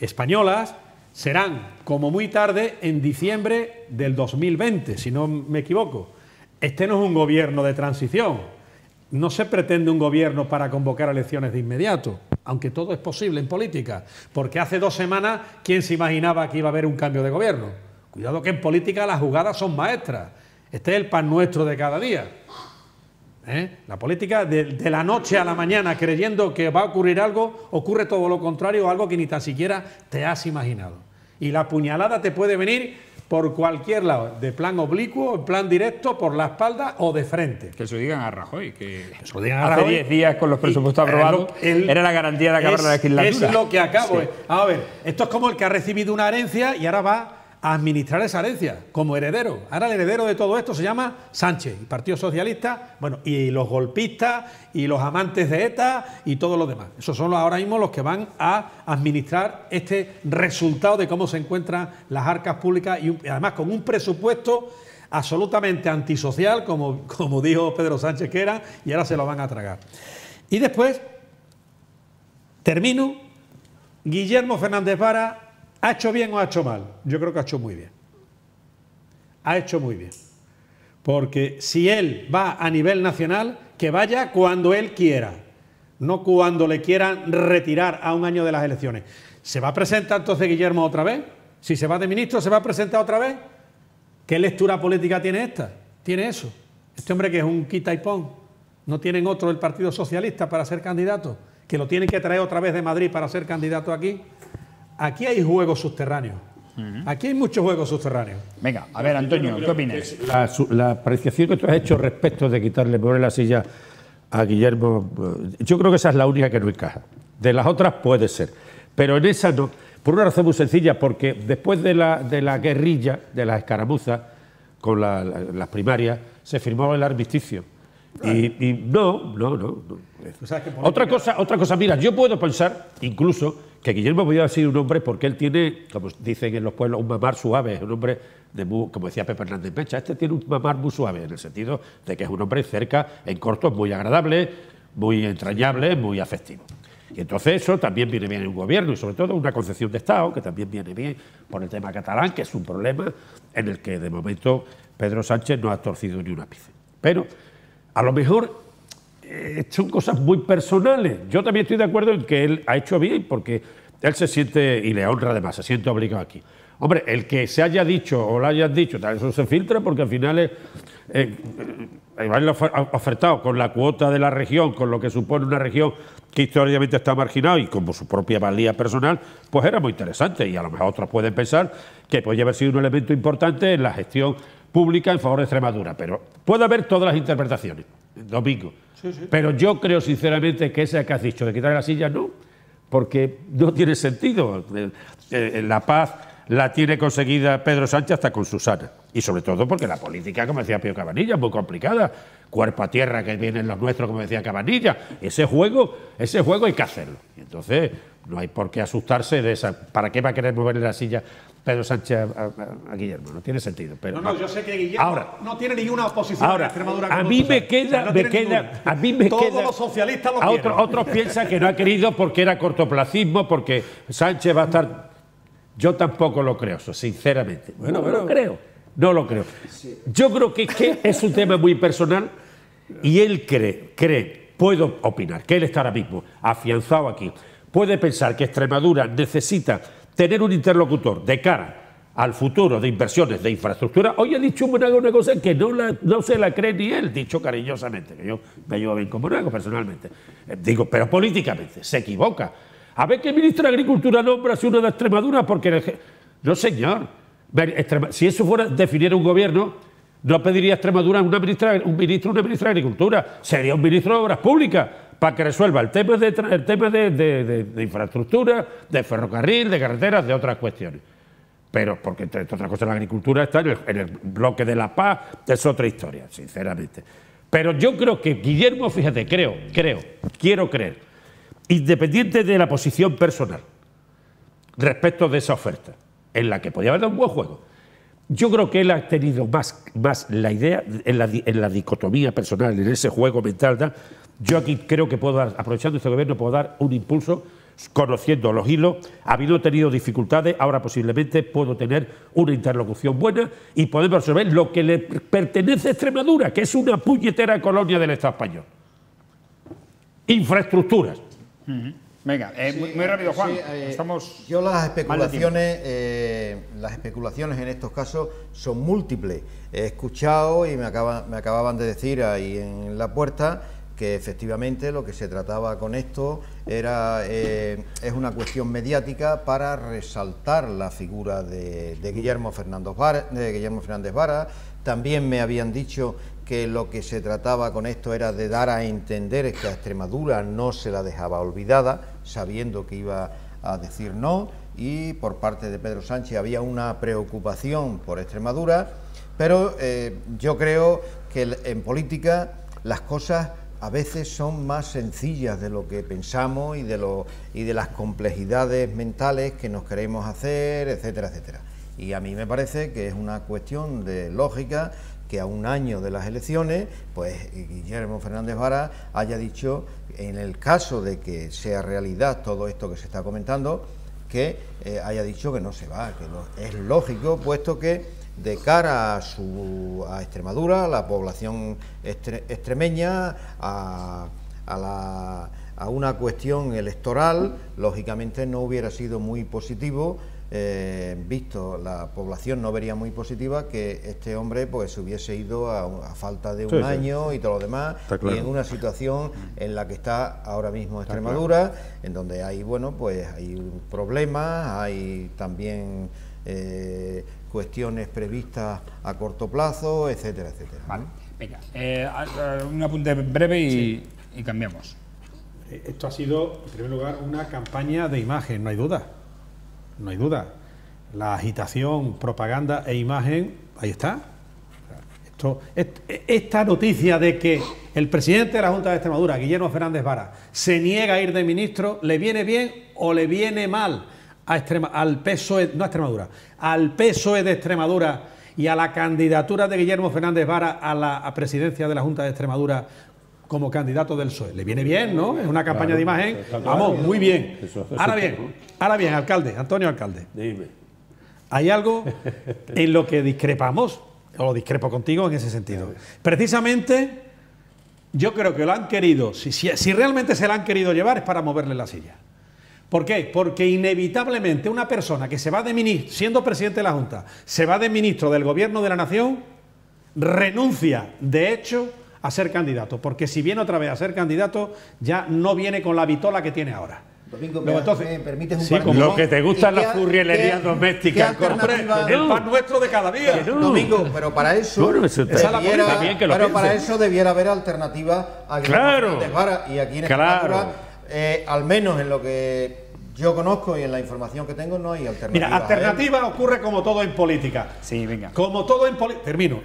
españolas serán como muy tarde en diciembre del 2020, si no me equivoco. Este no es un gobierno de transición, no se pretende un gobierno para convocar elecciones de inmediato, aunque todo es posible en política, porque hace 2 semanas, ¿quién se imaginaba que iba a haber un cambio de gobierno? Cuidado que en política las jugadas son maestras, este es el pan nuestro de cada día. La política de la noche a la mañana creyendo que va a ocurrir algo, ocurre todo lo contrario, algo que ni tan siquiera te has imaginado. Y la puñalada te puede venir por cualquier lado, de plan oblicuo, en plan directo, por la espalda o de frente. Que se lo digan a Rajoy, que se lo digan a hace Rajoy, 10 días con los presupuestos aprobados era la garantía de acabar la legislatura. Es lo que acabo. Sí. A ver, esto es como el que ha recibido una herencia y ahora va a administrar esa herencia como heredero. Ahora el heredero de todo esto se llama Sánchez, el Partido Socialista, bueno, y los golpistas y los amantes de ETA y todos los demás. Esos son ahora mismo los que van a administrar este resultado de cómo se encuentran las arcas públicas y además con un presupuesto absolutamente antisocial, como dijo Pedro Sánchez que era, y ahora se lo van a tragar. Y después, termino, Guillermo Fernández Vara, ¿ha hecho bien o ha hecho mal? Yo creo que ha hecho muy bien. Ha hecho muy bien. Porque si él va a nivel nacional, que vaya cuando él quiera, no cuando le quieran retirar a un año de las elecciones. ¿Se va a presentar entonces Guillermo otra vez? Si se va de ministro, ¿se va a presentar otra vez? ¿Qué lectura política tiene esta? Tiene eso. Este hombre que es un quita y pon, no tienen otro del Partido Socialista para ser candidato, que lo tienen que traer otra vez de Madrid para ser candidato aquí. Aquí hay juegos subterráneos. Aquí hay muchos juegos subterráneos. Venga, a ver, Antonio, ¿qué opinas? La apreciación que tú has hecho respecto de quitarle poner la silla a Guillermo, yo creo que esa es la única que no encaja. De las otras puede ser, pero en esa no. Por una razón muy sencilla, porque después de la guerrilla, de las escaramuzas, con las primarias, se firmó el armisticio. Y no. Otra cosa, mira, yo puedo pensar incluso que Guillermo podría haber sido un hombre, porque él tiene, como dicen en los pueblos, un mamar suave, es un hombre, como decía Pepe Hernández Mecha, este tiene un mamar muy suave, en el sentido de que es un hombre cerca, en corto, muy agradable, muy entrañable, muy afectivo. Y entonces eso también viene bien en un gobierno y sobre todo una concepción de Estado, que también viene bien por el tema catalán, que es un problema en el que de momento Pedro Sánchez no ha torcido ni un ápice. Pero a lo mejor son cosas muy personales. Yo también estoy de acuerdo en que él ha hecho bien porque él se siente, y le honra además, se siente obligado aquí. Hombre, el que se haya dicho o lo hayan dicho, eso se filtra porque al final haberlo ofertado con la cuota de la región, con lo que supone una región que históricamente está marginada y como su propia valía personal, pues era muy interesante y a lo mejor otros pueden pensar que podría haber sido un elemento importante en la gestión pública en favor de Extremadura, pero puede haber todas las interpretaciones, Domingo. Sí. Pero yo creo sinceramente que esa que has dicho de quitar la silla no, porque no tiene sentido. La paz la tiene conseguida Pedro Sánchez hasta con Susana. Y sobre todo porque la política, como decía Pío Cabanillas, es muy complicada. Cuerpo a tierra que vienen los nuestros, como decía Cabanillas. Ese juego hay que hacerlo. Y entonces no hay por qué asustarse de esa. ¿Para qué va a querer moverle la silla Pedro Sánchez a Guillermo? No tiene sentido. Pero, yo sé que Guillermo ahora, no tiene ninguna oposición en Extremadura. A mí me queda. Todos los socialistas lo quieren. Otros piensan que no ha querido porque era cortoplacismo, porque Sánchez va a estar. Yo tampoco lo creo, eso, sinceramente. No lo creo. Yo creo que es un tema muy personal y él cree, puedo opinar, que él está ahora mismo afianzado aquí. Puede pensar que Extremadura necesita tener un interlocutor de cara al futuro de inversiones de infraestructura. Hoy ha dicho una cosa que no se la cree ni él, dicho cariñosamente, que yo me llevo bien con Monago personalmente. Digo, pero políticamente se equivoca. A ver qué ministro de Agricultura nombra si uno de Extremadura, porque... No, señor. Si eso fuera definir un gobierno, no pediría a Extremadura un ministro de Agricultura. Sería un ministro de Obras Públicas para que resuelva el tema de infraestructura, de ferrocarril, de carreteras, de otras cuestiones. Pero porque, entre otras cosas, la agricultura está en el bloque de la paz, es otra historia, sinceramente. Pero yo creo que Guillermo, fíjate, quiero creer, independiente de la posición personal respecto de esa oferta, en la que podía haber dado un buen juego, yo creo que él ha tenido más la idea en la dicotomía personal, en ese juego mental. Yo aquí creo que puedo dar, aprovechando este gobierno, puedo dar un impulso, conociendo los hilos, habiendo tenido dificultades, ahora posiblemente puedo tener una interlocución buena y podemos resolver lo que le pertenece a Extremadura, que es una puñetera colonia del Estado español. Infraestructuras. Venga, muy rápido, Juan. Yo las especulaciones en estos casos son múltiples. He escuchado y me acababan de decir ahí en la puerta que efectivamente lo que se trataba con esto es una cuestión mediática para resaltar la figura de Guillermo Fernández Vara. También me habían dicho que lo que se trataba con esto era de dar a entender que a Extremadura no se la dejaba olvidada, sabiendo que iba a decir no, y por parte de Pedro Sánchez había una preocupación por Extremadura, pero yo creo que en política las cosas a veces son más sencillas de lo que pensamos y de las complejidades mentales que nos queremos hacer, etcétera, etcétera. Y a mí me parece que es una cuestión de lógica que a un año de las elecciones, pues Guillermo Fernández Vara haya dicho, en el caso de que sea realidad todo esto que se está comentando, que haya dicho que no se va, que es lógico, puesto que de cara a Extremadura, a la población extremeña, a una cuestión electoral, lógicamente no hubiera sido muy positivo visto, la población no vería muy positiva que este hombre pues hubiese ido a falta de un Sí, año y todo lo demás, claro. y en una situación en la que está ahora mismo Extremadura, en donde hay, bueno, pues hay problemas, hay también cuestiones previstas a corto plazo, etcétera, etcétera. Vale, venga, un apunte breve y cambiamos. Esto ha sido, en primer lugar, una campaña de imagen, no hay duda. No hay duda. La agitación, propaganda e imagen, ahí está. Esta noticia de que el presidente de la Junta de Extremadura, Guillermo Fernández Vara, se niega a ir de ministro, ¿le viene bien o le viene mal al PSOE, no a Extremadura, al PSOE de Extremadura y a la candidatura de Guillermo Fernández Vara a la presidencia de la Junta de Extremadura como candidato del PSOE? Le viene bien, ¿no? Es una campaña de imagen. Vamos, muy bien. Ahora bien, alcalde, Antonio Alcalde. Dime. Hay algo en lo que discrepamos, o discrepo contigo en ese sentido. Precisamente, yo creo que lo han querido, si realmente se la han querido llevar, es para moverle la silla. ¿Por qué? Porque inevitablemente una persona que se va de ministro, siendo presidente de la Junta, se va de ministro del Gobierno de la Nación, renuncia, de hecho, a ser candidato, porque si viene otra vez a ser candidato, ya no viene con la vitola que tiene ahora. Domingo, Entonces, ¿me permites un sí, par de Lo cosas? que te gustan ¿Y las qué- furrielerías qué- domésticas, qué hombre, alternativa- el pan nuestro de cada día. Domingo, pero para eso, Bueno, eso está- esa es la debiera, política, bien que lo pero piense. para eso debiera haber alternativas a Guillermo Claro. Fernández Vara, y aquí en Claro. Extremadura, al menos en lo que yo conozco y en la información que tengo, no hay alternativa. Mira, alternativa ocurre como todo en política. Sí, venga. Como todo en política. Termino.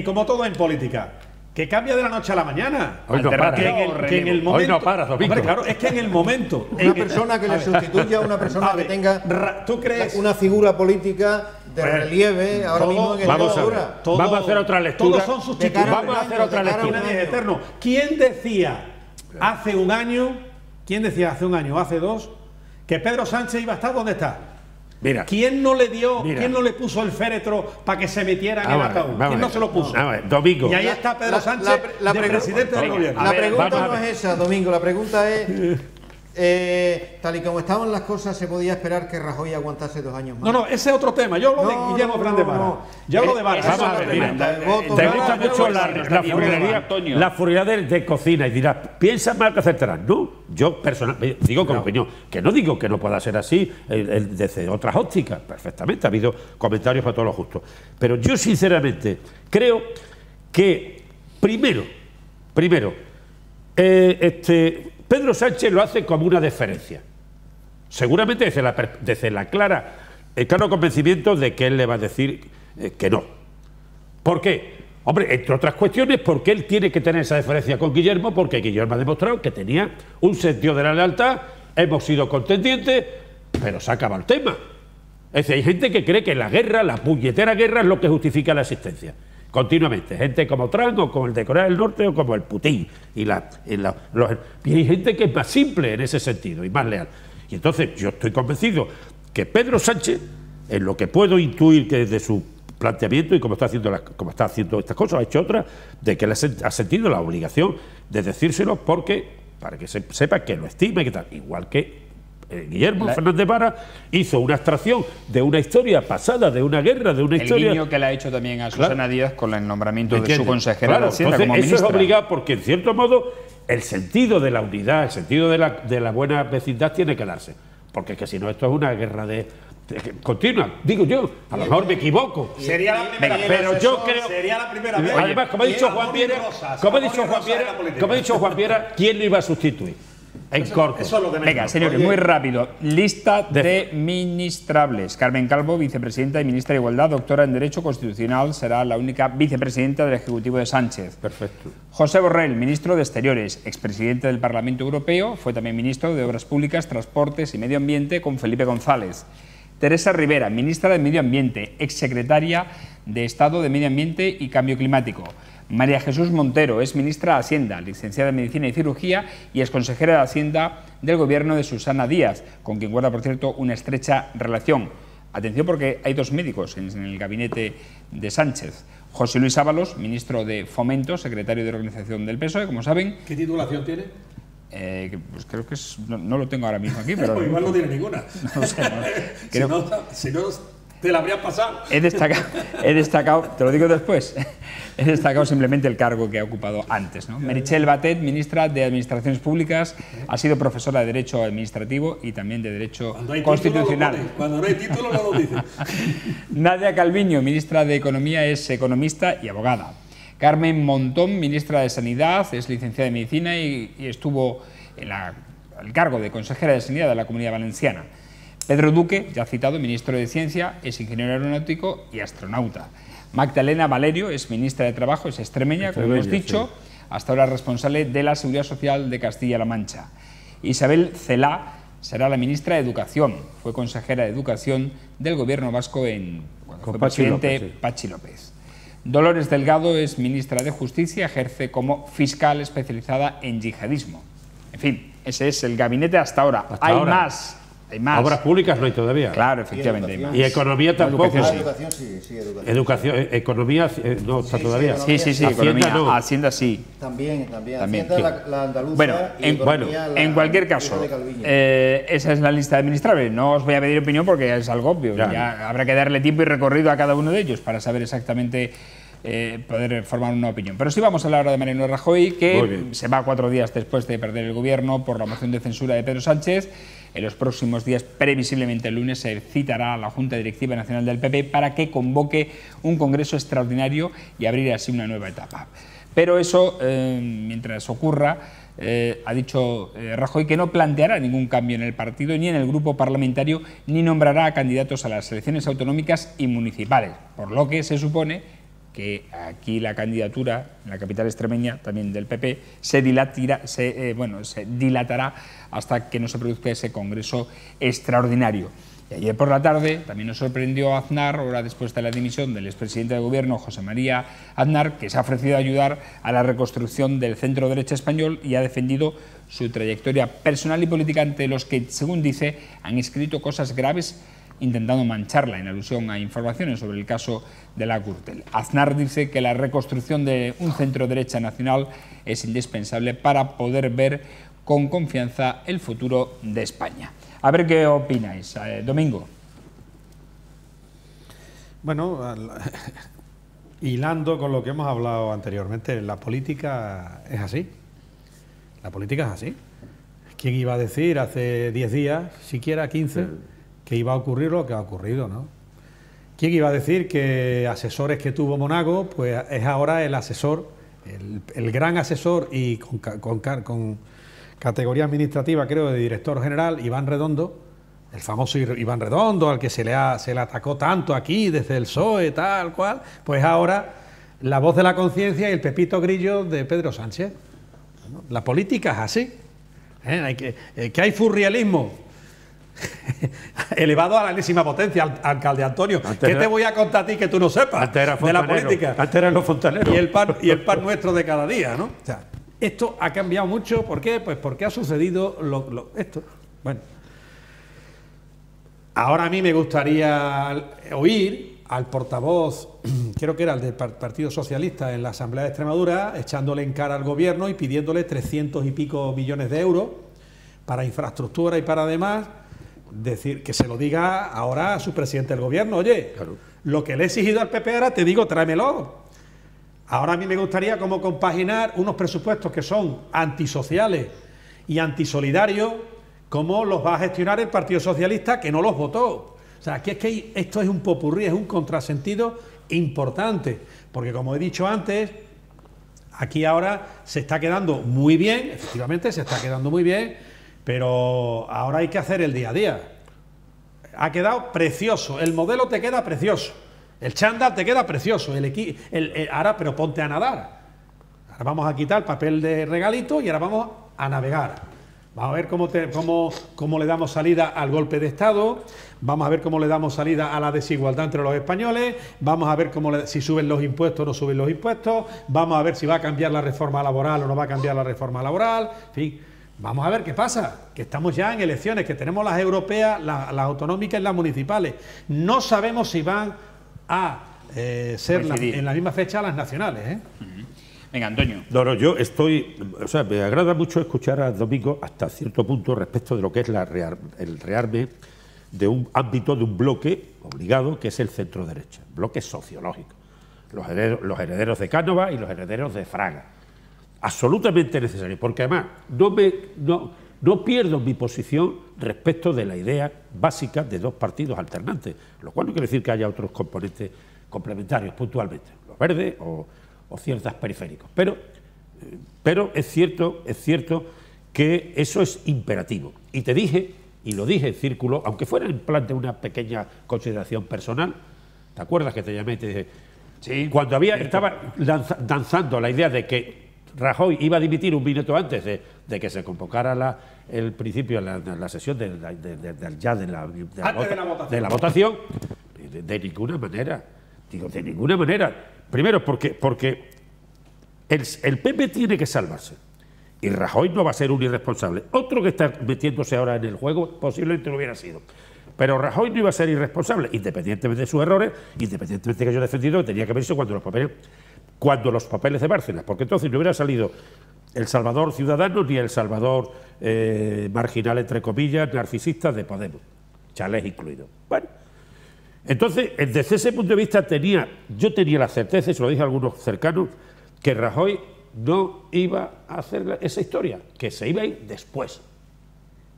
Como todo en política. Que cambia de la noche a la mañana. Hoy no para. Que en el momento. Hoy no para, Domingo. Hombre, claro, es que en el momento. Una persona que le sustituya a una persona A que ver, tenga ¿tú crees? una figura política de Pues, relieve ahora todo- mismo en Vamos a ver. Extremadura. Vamos a hacer otra lectura. Todos son sustitutos. Vamos a hacer otra de cara a lectura. un Nadie es año. eterno. ¿Quién decía hace un año, hace dos, que Pedro Sánchez iba a estar donde está? Mira. ¿Quién no le dio, Mira. quién no le puso el féretro para que se metiera en el Vamos a ver, ataúd? vamos ¿Quién a no ver. se lo puso? Vamos a ver, Domingo. Y ahí está Pedro Sánchez, de pregunta- presidente del gobierno. La A ver, pregunta vamos a no ver. es esa, Domingo, la pregunta es, tal y como estaban las cosas, ¿se podía esperar que Rajoy aguantase 2 años más? No, ese es otro tema. Yo hablo de No, Guillermo no, Fernández no, Vara. no. Yo hablo de Vara. Esa Vamos es a la ver, pregunta. mira, El voto te gana, gusta pero mucho bueno, la furrilería de cocina y dirás, piensa mal que acertarás. No, yo personalmente digo como opinión, que no digo que no pueda ser así desde otras ópticas, perfectamente, ha habido comentarios para todos los justos. Pero yo sinceramente creo que primero, Pedro Sánchez lo hace como una deferencia. Seguramente desde el claro convencimiento de que él le va a decir que no. ¿Por qué? Hombre, entre otras cuestiones, porque él tiene que tener esa deferencia con Guillermo, porque Guillermo ha demostrado que tenía un sentido de la lealtad, hemos sido contendientes, pero se acaba el tema. Es decir, hay gente que cree que la guerra, la puñetera guerra, es lo que justifica la existencia. Continuamente, gente como Trump o como el de Corea del Norte o como el Putin. Y hay gente que es más simple en ese sentido y más leal. Y entonces yo estoy convencido que Pedro Sánchez, en lo que puedo intuir que desde su planteamiento y como está haciendo estas cosas, ha hecho otras, de que él ha sentido la obligación de decírselo para que se sepa que lo estima y que tal. Igual que Guillermo Fernández Vara hizo una abstracción de una historia pasada, de una guerra, de una historia. El guiño que le ha hecho también a Susana Díaz con el nombramiento de su ¿Entiendes? consejera Claro, de Hacienda entonces, como eso ministra. es obligado porque, en cierto modo, el sentido de la unidad, el sentido de la buena vecindad tiene que darse. Porque es que si no, esto es una guerra continua. Digo yo, a lo mejor me equivoco. Sería la primera vez. Pero yo creo. Sería la primera vez. Además, como ha dicho Juan Viera, como ha dicho Juan Viera, ¿quién lo iba a sustituir? En corto. Eso es lo de menos. Venga, señores, muy rápido. Lista de ministrables. Carmen Calvo, vicepresidenta y ministra de Igualdad, doctora en Derecho Constitucional, será la única vicepresidenta del Ejecutivo de Sánchez. Perfecto. José Borrell, ministro de Exteriores, expresidente del Parlamento Europeo, fue también ministro de Obras Públicas, Transportes y Medio Ambiente con Felipe González. Teresa Rivera, ministra de Medio Ambiente, exsecretaria de Estado de Medio Ambiente y Cambio Climático. María Jesús Montero es ministra de Hacienda, licenciada en Medicina y Cirugía y es consejera de Hacienda del gobierno de Susana Díaz, con quien guarda, por cierto, una estrecha relación. Atención porque hay 2 médicos en el gabinete de Sánchez. José Luis Ábalos, ministro de Fomento, secretario de Organización del PSOE, como saben. ¿Qué titulación tiene? Pues creo que es, no lo tengo ahora mismo aquí, pero igual no tiene ninguna. No sé, Si no, te la habrías pasado. He destacado, te lo digo después, he destacado simplemente el cargo que ha ocupado antes, ¿no? Meritxell Batet, ministra de Administraciones Públicas, ha sido profesora de Derecho Administrativo y también de Derecho Constitucional. Cuando no hay título no lo dice. Nadia Calviño, ministra de Economía, es economista y abogada. Carmen Montón, ministra de Sanidad, es licenciada en Medicina y estuvo en el cargo de consejera de Sanidad de la Comunidad Valenciana. Pedro Duque, ya citado, ministro de Ciencia, es ingeniero aeronáutico y astronauta. Magdalena Valerio es ministra de Trabajo, es extremeña, como hemos dicho, hasta ahora responsable de la Seguridad Social de Castilla-La Mancha. Isabel Celaá será la ministra de Educación, fue consejera de Educación del Gobierno vasco cuando fue presidente Patxi López. Dolores Delgado es ministra de Justicia, ejerce como fiscal especializada en yihadismo. En fin, ese es el gabinete hasta ahora. Hay más. Obras públicas no hay todavía. Claro, efectivamente. Y economía tampoco. Educación sí, Educación, economía no está todavía. Sí, economía, no. Hacienda sí. También. Hacienda la andaluza. Bueno, en cualquier caso, esa es la lista de administrables. No os voy a pedir opinión porque es algo obvio. Ya habrá que darle tiempo y recorrido a cada uno de ellos para saber exactamente poder formar una opinión. Pero sí vamos a hablar de Mariano Rajoy, que se va 4 días después de perder el gobierno por la moción de censura de Pedro Sánchez. En los próximos días, previsiblemente el lunes, se citará a la Junta Directiva Nacional del PP para que convoque un congreso extraordinario y abrir así una nueva etapa. Pero eso, mientras ocurra, ha dicho Rajoy que no planteará ningún cambio en el partido ni en el grupo parlamentario, ni nombrará a candidatos a las elecciones autonómicas y municipales, por lo que se supone que aquí la candidatura en la capital extremeña, también del PP, se dilatará hasta que no se produzca ese congreso extraordinario. Y ayer por la tarde también nos sorprendió Aznar, hora después de la dimisión del expresidente del gobierno, José María Aznar, que se ha ofrecido a ayudar a la reconstrucción del centro derecha español y ha defendido su trayectoria personal y política ante los que, según dice, han escrito cosas graves intentando mancharla, en alusión a informaciones sobre el caso de la Gürtel. Aznar dice que la reconstrucción de un centro derecha nacional es indispensable para poder ver con confianza el futuro de España. A ver qué opináis. Domingo. Bueno, hilando con lo que hemos hablado anteriormente, la política es así. La política es así. ¿Quién iba a decir hace 10 días, siquiera 15, que iba a ocurrir lo que ha ocurrido, ¿no? ¿Quién iba a decir que asesores que tuvo Monago, pues es ahora el asesor, el gran asesor y con categoría administrativa, creo, de director general, Iván Redondo, el famoso Iván Redondo, al que se le atacó tanto aquí desde el PSOE, tal cual, pues ahora la voz de la conciencia y el Pepito Grillo de Pedro Sánchez. Bueno, la política es así. Que hay furrialismo elevado a la enésima potencia, alcalde Antonio. ¿Qué te voy a contar a ti que tú no sepas de la política? Antes eran los fontaneros. Y el pan nuestro de cada día, ¿no? O sea, esto ha cambiado mucho. ¿Por qué? Pues porque ha sucedido esto. Bueno, ahora a mí me gustaría oír al portavoz, creo que era el del Partido Socialista en la Asamblea de Extremadura, echándole en cara al gobierno y pidiéndole 300 y pico millones de euros para infraestructura y para demás. Decir, que se lo diga ahora a su presidente del gobierno. Oye, claro, lo que le he exigido al PP ahora, te digo, tráemelo. Ahora a mí me gustaría como compaginar unos presupuestos que son antisociales y antisolidarios, como los va a gestionar el Partido Socialista, que no los votó. O sea, aquí es que esto es un popurrí, es un contrasentido importante, porque como he dicho antes, aquí ahora se está quedando muy bien, efectivamente se está quedando muy bien, pero ahora hay que hacer el día a día. Ha quedado precioso, el modelo te queda precioso, el chándal te queda precioso, ahora pero ponte a nadar. Ahora vamos a quitar el papel de regalito y ahora vamos a navegar. Vamos a ver cómo le damos salida al golpe de Estado, vamos a ver cómo le damos salida a la desigualdad entre los españoles, vamos a ver si suben los impuestos o no suben los impuestos, vamos a ver si va a cambiar la reforma laboral o no va a cambiar la reforma laboral, en fin. Vamos a ver qué pasa, que estamos ya en elecciones, que tenemos las europeas, las autonómicas y las municipales. No sabemos si van a ser en la misma fecha las nacionales, ¿eh? Venga, Antonio. No, yo estoy... O sea, me agrada mucho escuchar a Domingo hasta cierto punto respecto de lo que es el rearme de un ámbito, de un bloque obligado, que es el centro-derecha, bloque sociológico. Los herederos de Cánovas y los herederos de Fraga. Absolutamente necesario, porque además no pierdo mi posición respecto de la idea básica de dos partidos alternantes, lo cual no quiere decir que haya otros componentes complementarios puntualmente, los verdes o ciertas periféricos. Pero es cierto que eso es imperativo. Y te dije, y lo dije en círculo, aunque fuera en plan de una pequeña consideración personal, ¿te acuerdas que te llamé y te dije? Sí, cuando estaba danzando la idea de que Rajoy iba a dimitir un minuto antes de que se convocara el principio de la sesión de la votación, de ninguna manera. Digo, de ninguna manera. Primero, porque el PP tiene que salvarse. Y Rajoy no va a ser un irresponsable. Otro que está metiéndose ahora en el juego posiblemente lo hubiera sido. Pero Rajoy no iba a ser irresponsable, independientemente de sus errores, independientemente de que yo he defendido que tenía que haber sido cuando los papeles de Bárcenas, porque entonces no hubiera salido el Salvador ciudadano ni el Salvador marginal, entre comillas, narcisista de Podemos, Chalés incluido. Bueno, entonces, desde ese punto de vista yo tenía la certeza, y se lo dije a algunos cercanos, que Rajoy no iba a hacer esa historia, que se iba a ir después.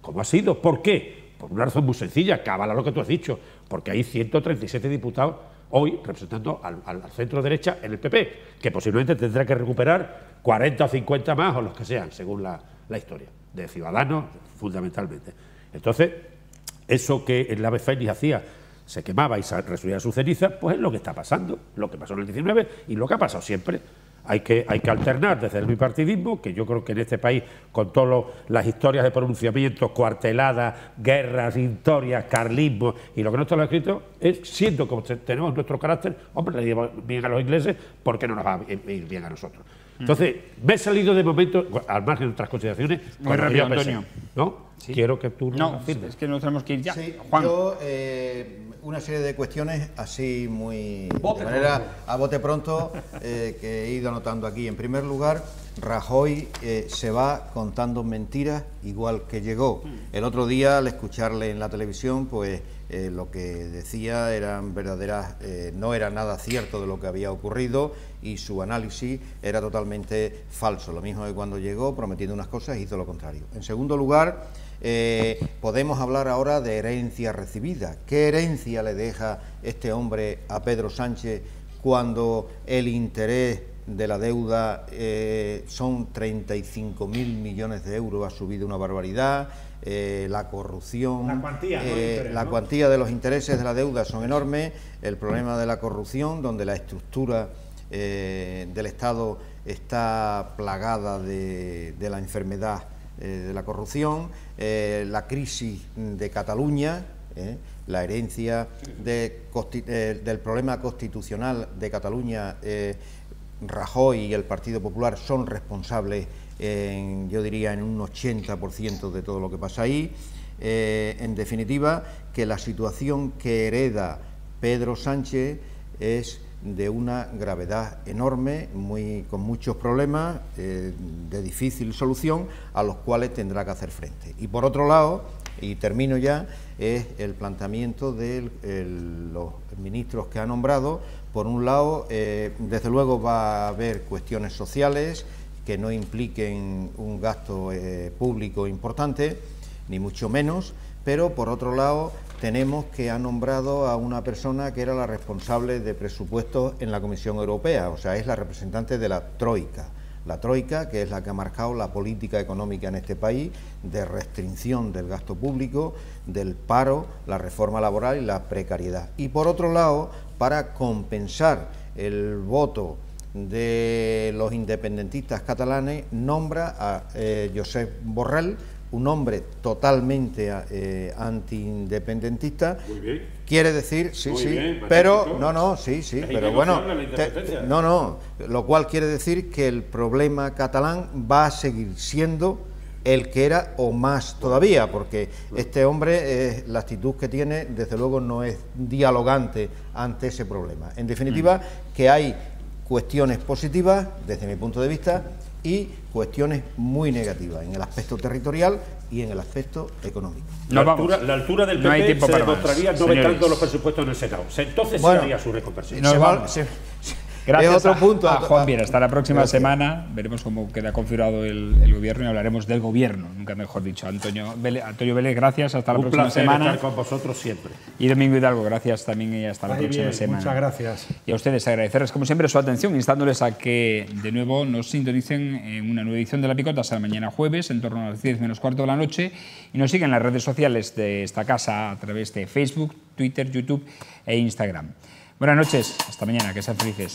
¿Cómo ha sido? ¿Por qué? Por una razón muy sencilla, cabala lo que tú has dicho, porque hay 137 diputados hoy representando al centro derecha en el PP, que posiblemente tendrá que recuperar 40 o 50 más o los que sean, según la historia, de Ciudadanos fundamentalmente. Entonces, eso que el ave fénix hacía, se quemaba y resurgía su ceniza, pues es lo que está pasando, lo que pasó en el 19 y lo que ha pasado siempre. Hay que alternar desde el bipartidismo, que yo creo que en este país, con todas las historias de pronunciamientos, cuarteladas, guerras, historias, carlismo y lo que no está escrito, es siendo como tenemos nuestro carácter, hombre, le digo bien a los ingleses, ¿por qué no nos va a ir bien a nosotros? Entonces, me he salido de momento, al margen de otras consideraciones, muy rápido, Antonio. ¿No? Sí. Quiero que tú no afirmes. Es que nos tenemos que ir ya. Sí, Juan. Yo, una serie de cuestiones así muy de manera a bote pronto que he ido anotando aquí. En primer lugar, Rajoy se va contando mentiras igual que llegó. El otro día, al escucharle en la televisión, pues lo que decía eran verdaderas, no era nada cierto de lo que había ocurrido y su análisis era totalmente falso. Lo mismo que cuando llegó, prometiendo unas cosas, hizo lo contrario. En segundo lugar, podemos hablar ahora de herencia recibida. ¿Qué herencia le deja este hombre a Pedro Sánchez cuando el interés de la deuda son 35.000 millones de euros? Ha subido una barbaridad. La corrupción, la cuantía de los intereses de la deuda son enormes. El problema de la corrupción, donde la estructura del Estado está plagada de la enfermedad de la corrupción, la crisis de Cataluña, la herencia del problema constitucional de Cataluña. Rajoy y el Partido Popular son responsables, yo diría, en un 80% de todo lo que pasa ahí. En definitiva, que la situación que hereda Pedro Sánchez es de una gravedad enorme, con muchos problemas de difícil solución, a los cuales tendrá que hacer frente. Y por otro lado, y termino ya, es el planteamiento de los ministros que ha nombrado. Por un lado, desde luego va a haber cuestiones sociales que no impliquen un gasto público importante, ni mucho menos, pero por otro lado tenemos que ha nombrado a una persona que era la responsable de presupuestos en la Comisión Europea, o sea, es la representante de la Troika. La Troika, que es la que ha marcado la política económica en este país, de restricción del gasto público, del paro, la reforma laboral y la precariedad. Y por otro lado, para compensar el voto de los independentistas catalanes, nombra a Josep Borrell, un hombre totalmente anti-independentista. Muy bien. Quiere decir, sí, muy sí, bien, pero sí, pero bueno, lo cual quiere decir que el problema catalán va a seguir siendo el que era o más todavía, porque este hombre, la actitud que tiene, desde luego no es dialogante ante ese problema. En definitiva, que hay cuestiones positivas desde mi punto de vista y cuestiones muy negativas en el aspecto territorial y en el aspecto económico. La altura del PP se demostraría no vetando los presupuestos en el Senado. Entonces sí haría su reconversión. Gracias otro punto, a Juan Viera. Hasta la próxima semana. Veremos cómo queda configurado el gobierno y hablaremos del gobierno, nunca mejor dicho. Antonio Vélez, gracias. Hasta la próxima semana. Un placer estar con vosotros siempre. Y Domingo Hidalgo, gracias también y hasta la próxima semana. Muchas gracias. Y a ustedes agradecerles como siempre su atención, instándoles a que de nuevo nos sintonicen en una nueva edición de La Picota hasta mañana jueves, en torno a las 10 menos cuarto de la noche, y nos siguen en las redes sociales de esta casa a través de Facebook, Twitter, YouTube e Instagram. Buenas noches, hasta mañana, que sean felices.